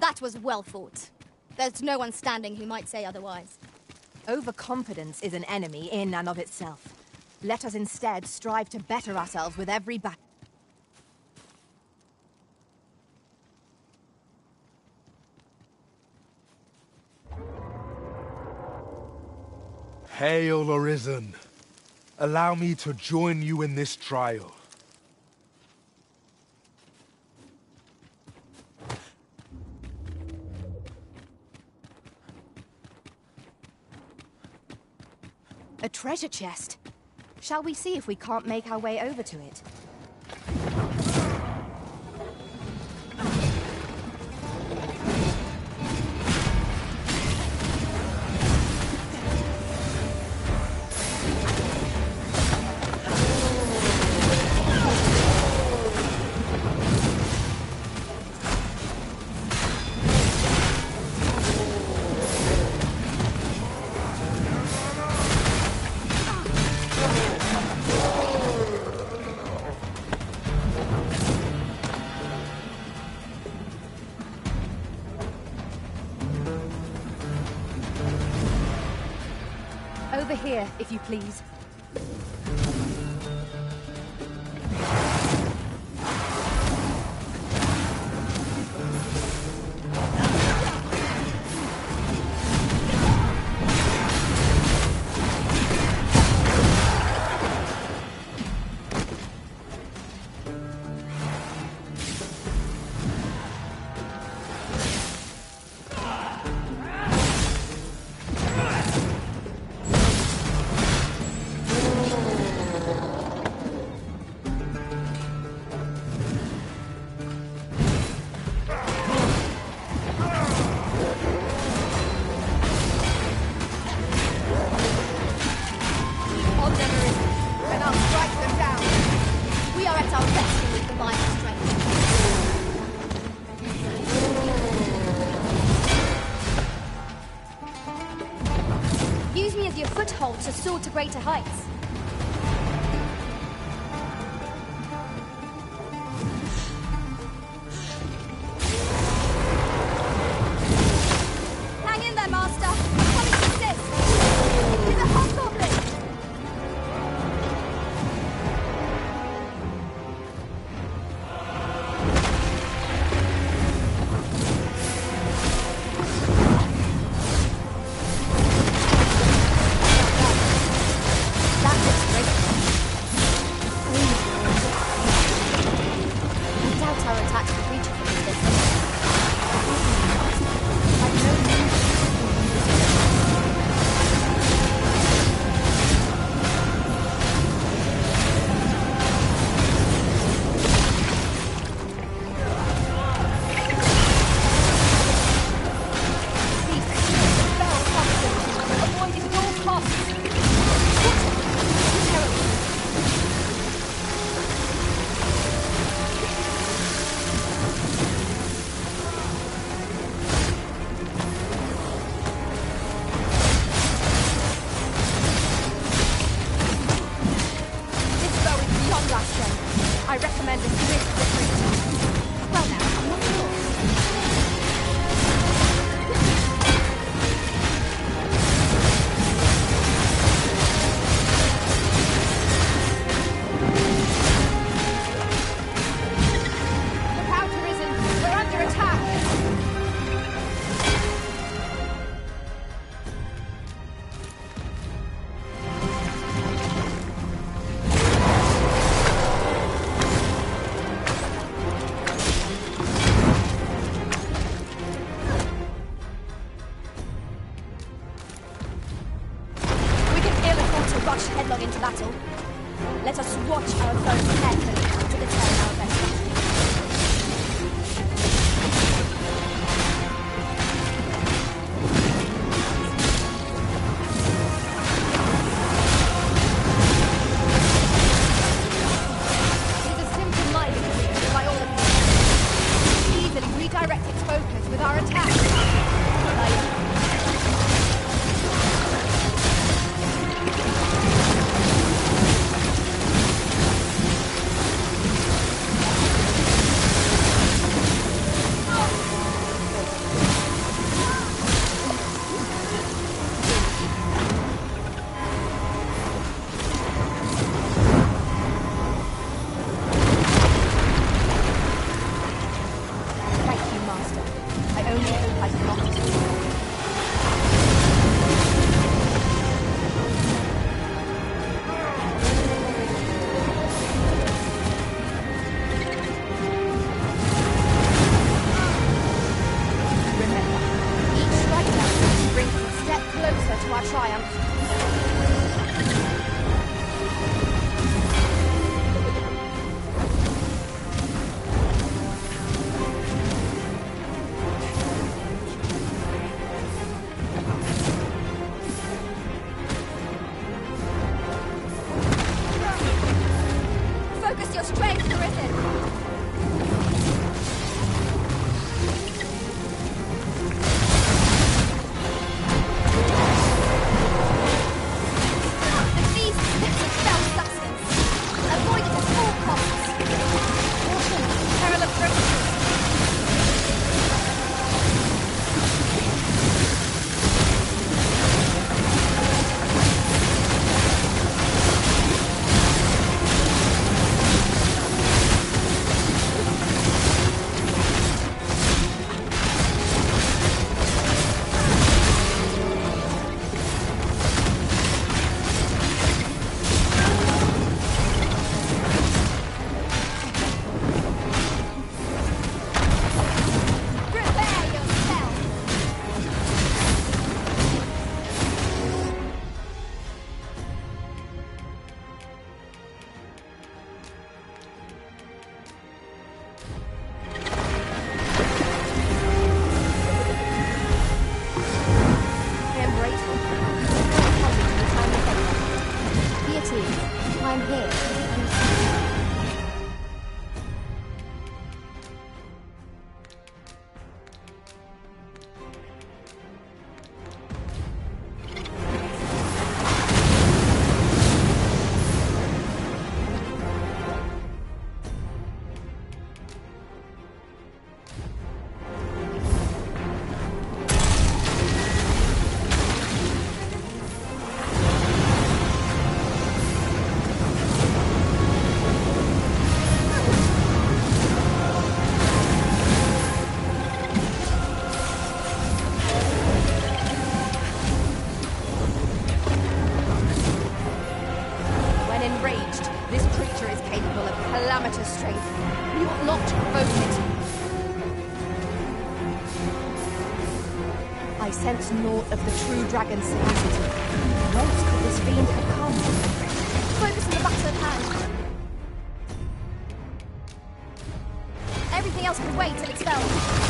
That was well fought. There's no one standing who might say otherwise. Overconfidence is an enemy in and of itself. Let us instead strive to better ourselves with every battle. Hail, Arisen. Allow me to join you in this trial. A treasure chest. Shall we see if we can't make our way over to it? Over here, if you please. To soar to greater heights. Hang in there, Master. I'm coming to assist. He's a hobgoblin. I sense naught of the true dragon's sagacity. Whence could this fiend have come? Focus on the battle at hand. Everything else can wait till it's felt.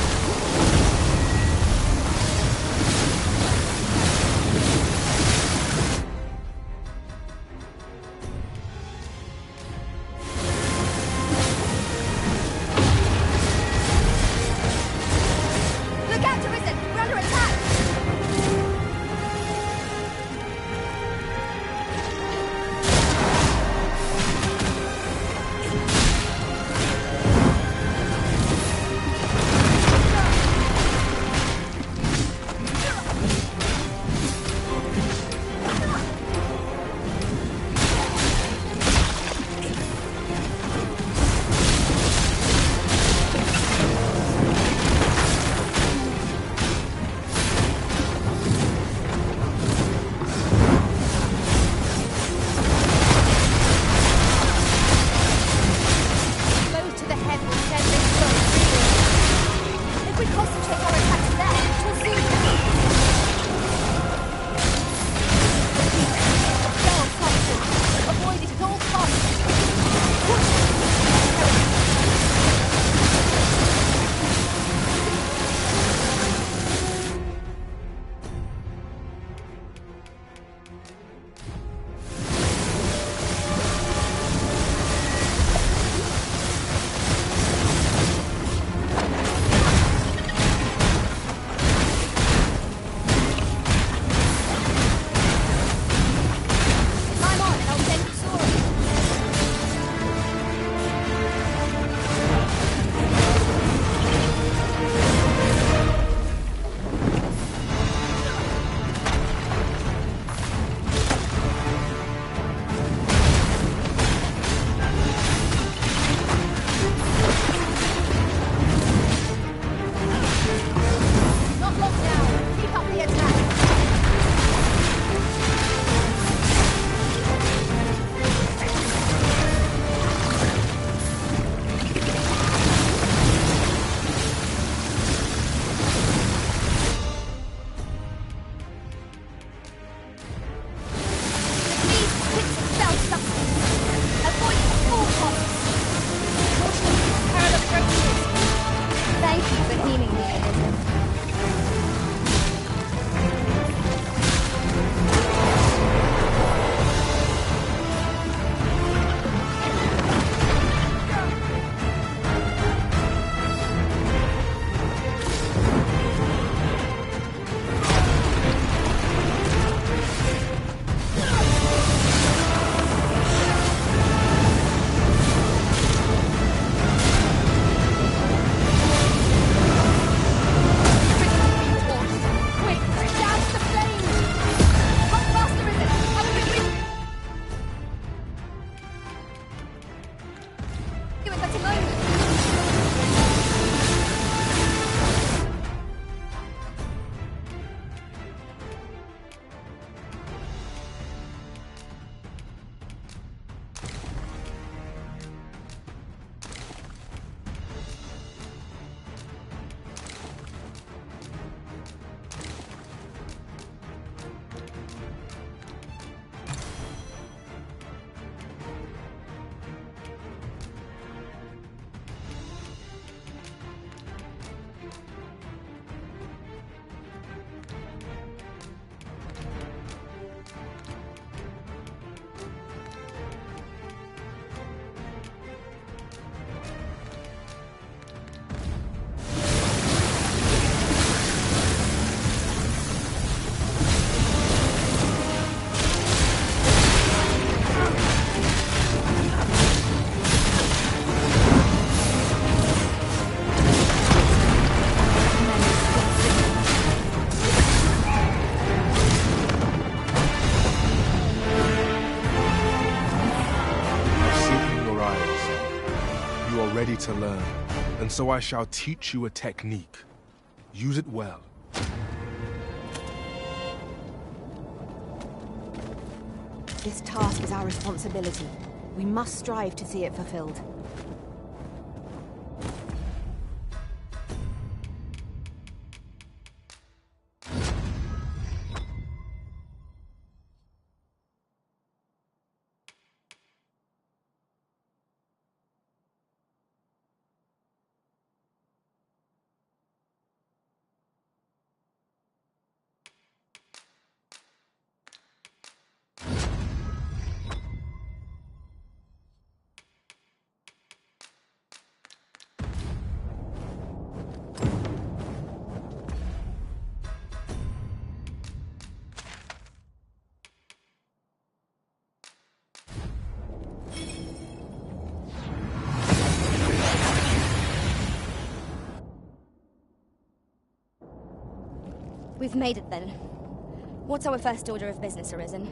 ready to learn, and so I shall teach you a technique. Use it well. This task is our responsibility. We must strive to see it fulfilled. We've made it then. What's our first order of business, Arisen?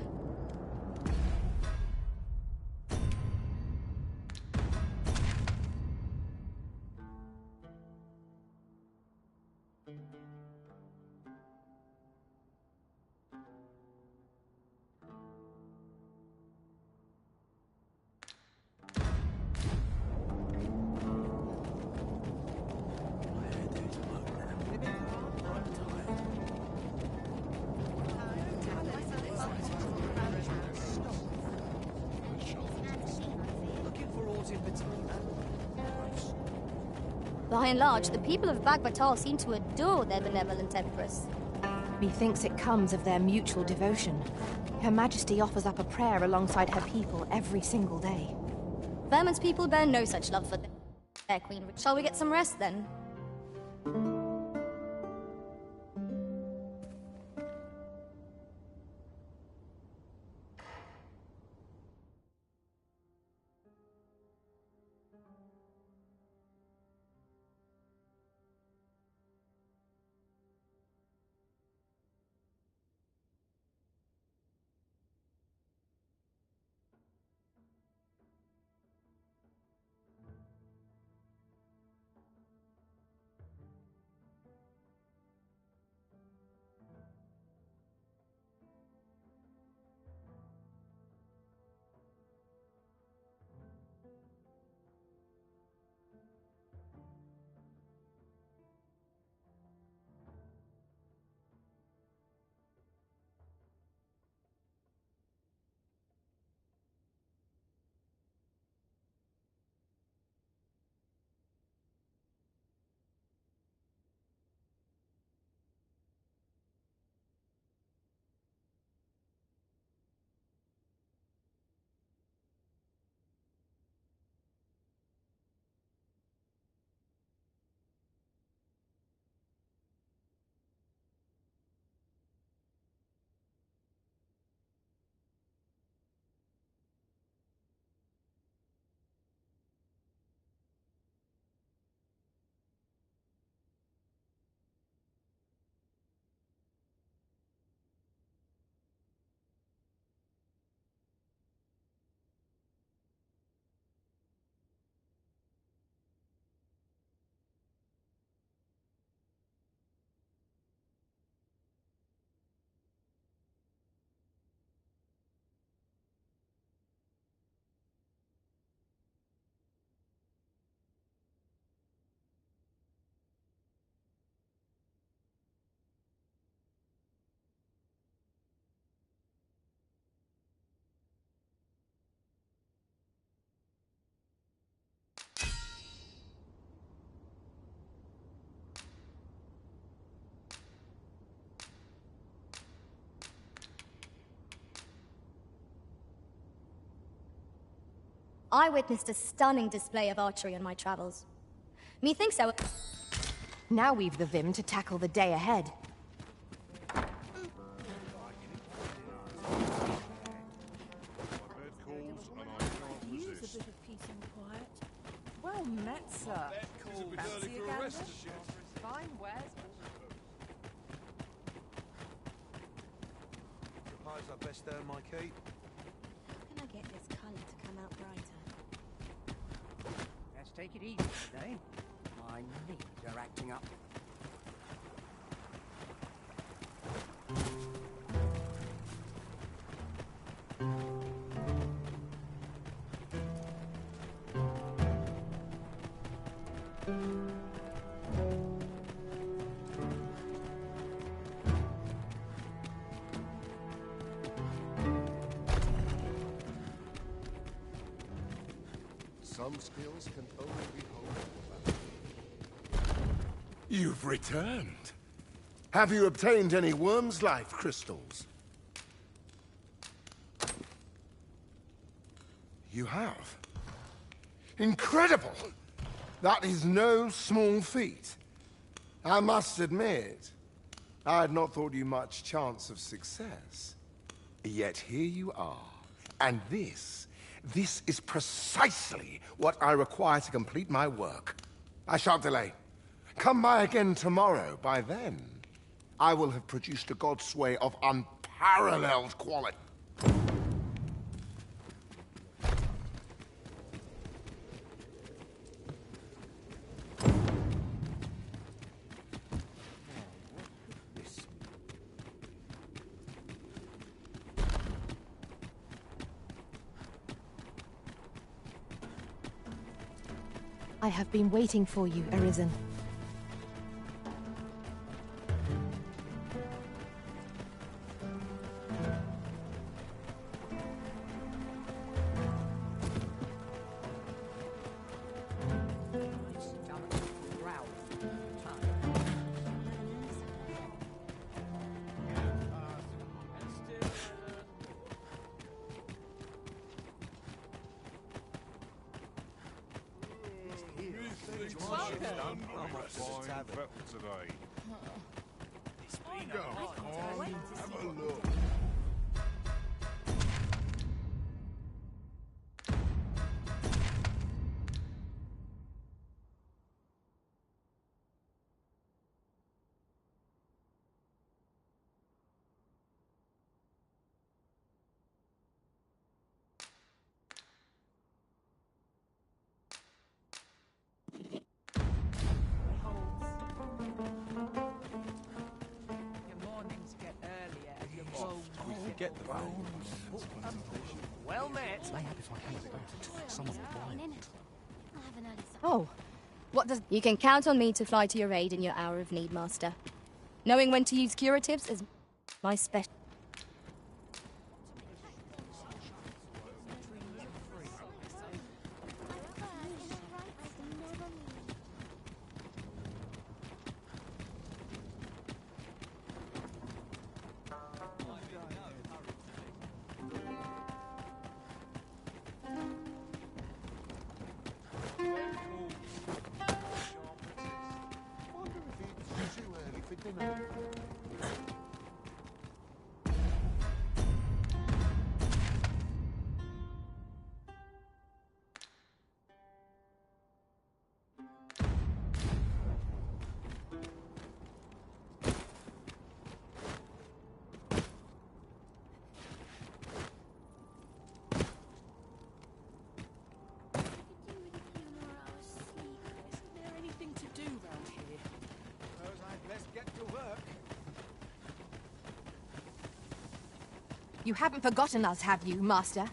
By and large, the people of Bagbatal seem to adore their benevolent empress. Methinks it comes of their mutual devotion. Her Majesty offers up a prayer alongside her people every single day. Vermin's people bear no such love for their queen. Shall we get some rest, then? I witnessed a stunning display of archery on my travels. Methinks I... Now we've the vim to tackle the day ahead. Use a bit of peace and quiet. Well met, sir. Fancy a gander? Fine wares. Suppose I best earn my keep. How can I get this colour to come out brighter? Let's take it easy today. My knees are acting up. Some skills can only be honed. You've returned. Have you obtained any worm's life crystals? You have. Incredible! That is no small feat. I must admit, I had not thought you much chance of success. Yet here you are, and this is precisely what I require to complete my work. I shan't delay. Come by again tomorrow. By then, I will have produced a god sway of unparalleled quality. I have been waiting for you, Arisen. Get the Well met. Oh, what does... You can count on me to fly to your aid in your hour of need, Master. Knowing when to use curatives is my special... You haven't forgotten us, have you, Master?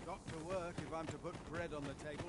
Got to work if I'm to put bread on the table.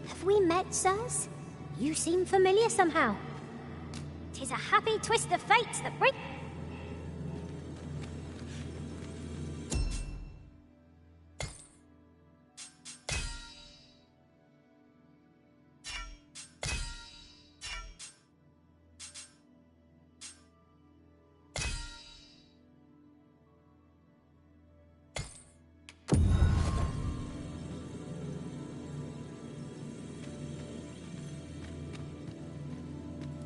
Have we met, sirs? You seem familiar somehow. 'Tis a happy twist of fate that bring...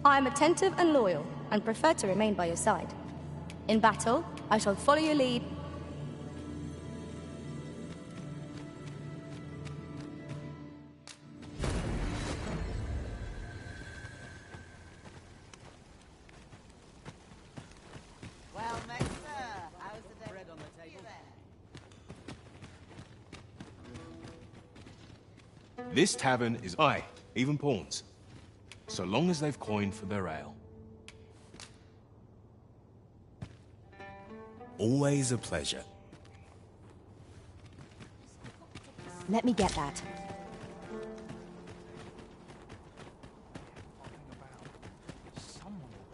I am attentive and loyal, and prefer to remain by your side. In battle, I shall follow your lead. Well met, sir. How's the day? Bread on the table. This tavern is even pawns. So long as they've coined for their ale. Always a pleasure. Let me get that.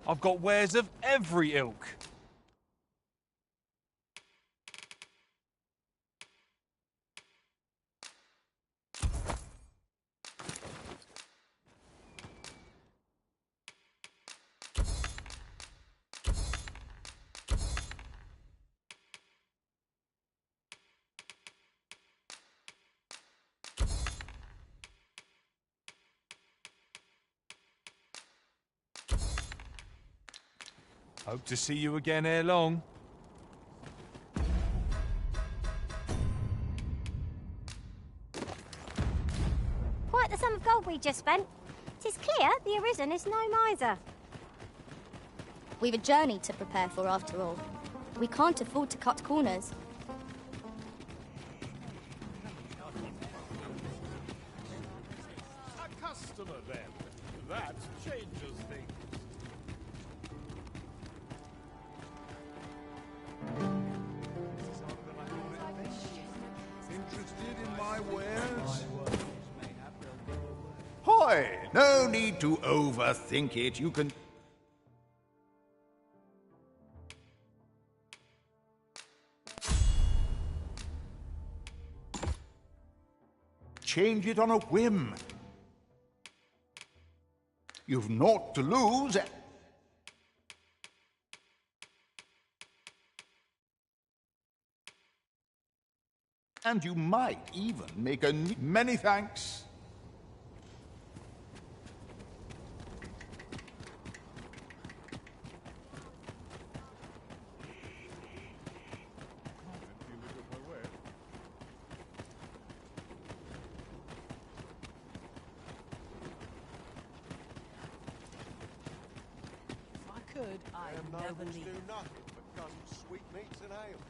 I've got wares of every ilk. Hope to see you again ere long. Quite the sum of gold we just spent. 'Tis clear the Arisen is no miser. We've a journey to prepare for after all. We can't afford to cut corners. A customer, then. That changes things. Interested in my wares? Hoy! No need to overthink it. You can... change it on a whim. You've naught to lose. And you might even make a... Many thanks. I'd never leave. Do nothing but guns, sweetmeats and ale.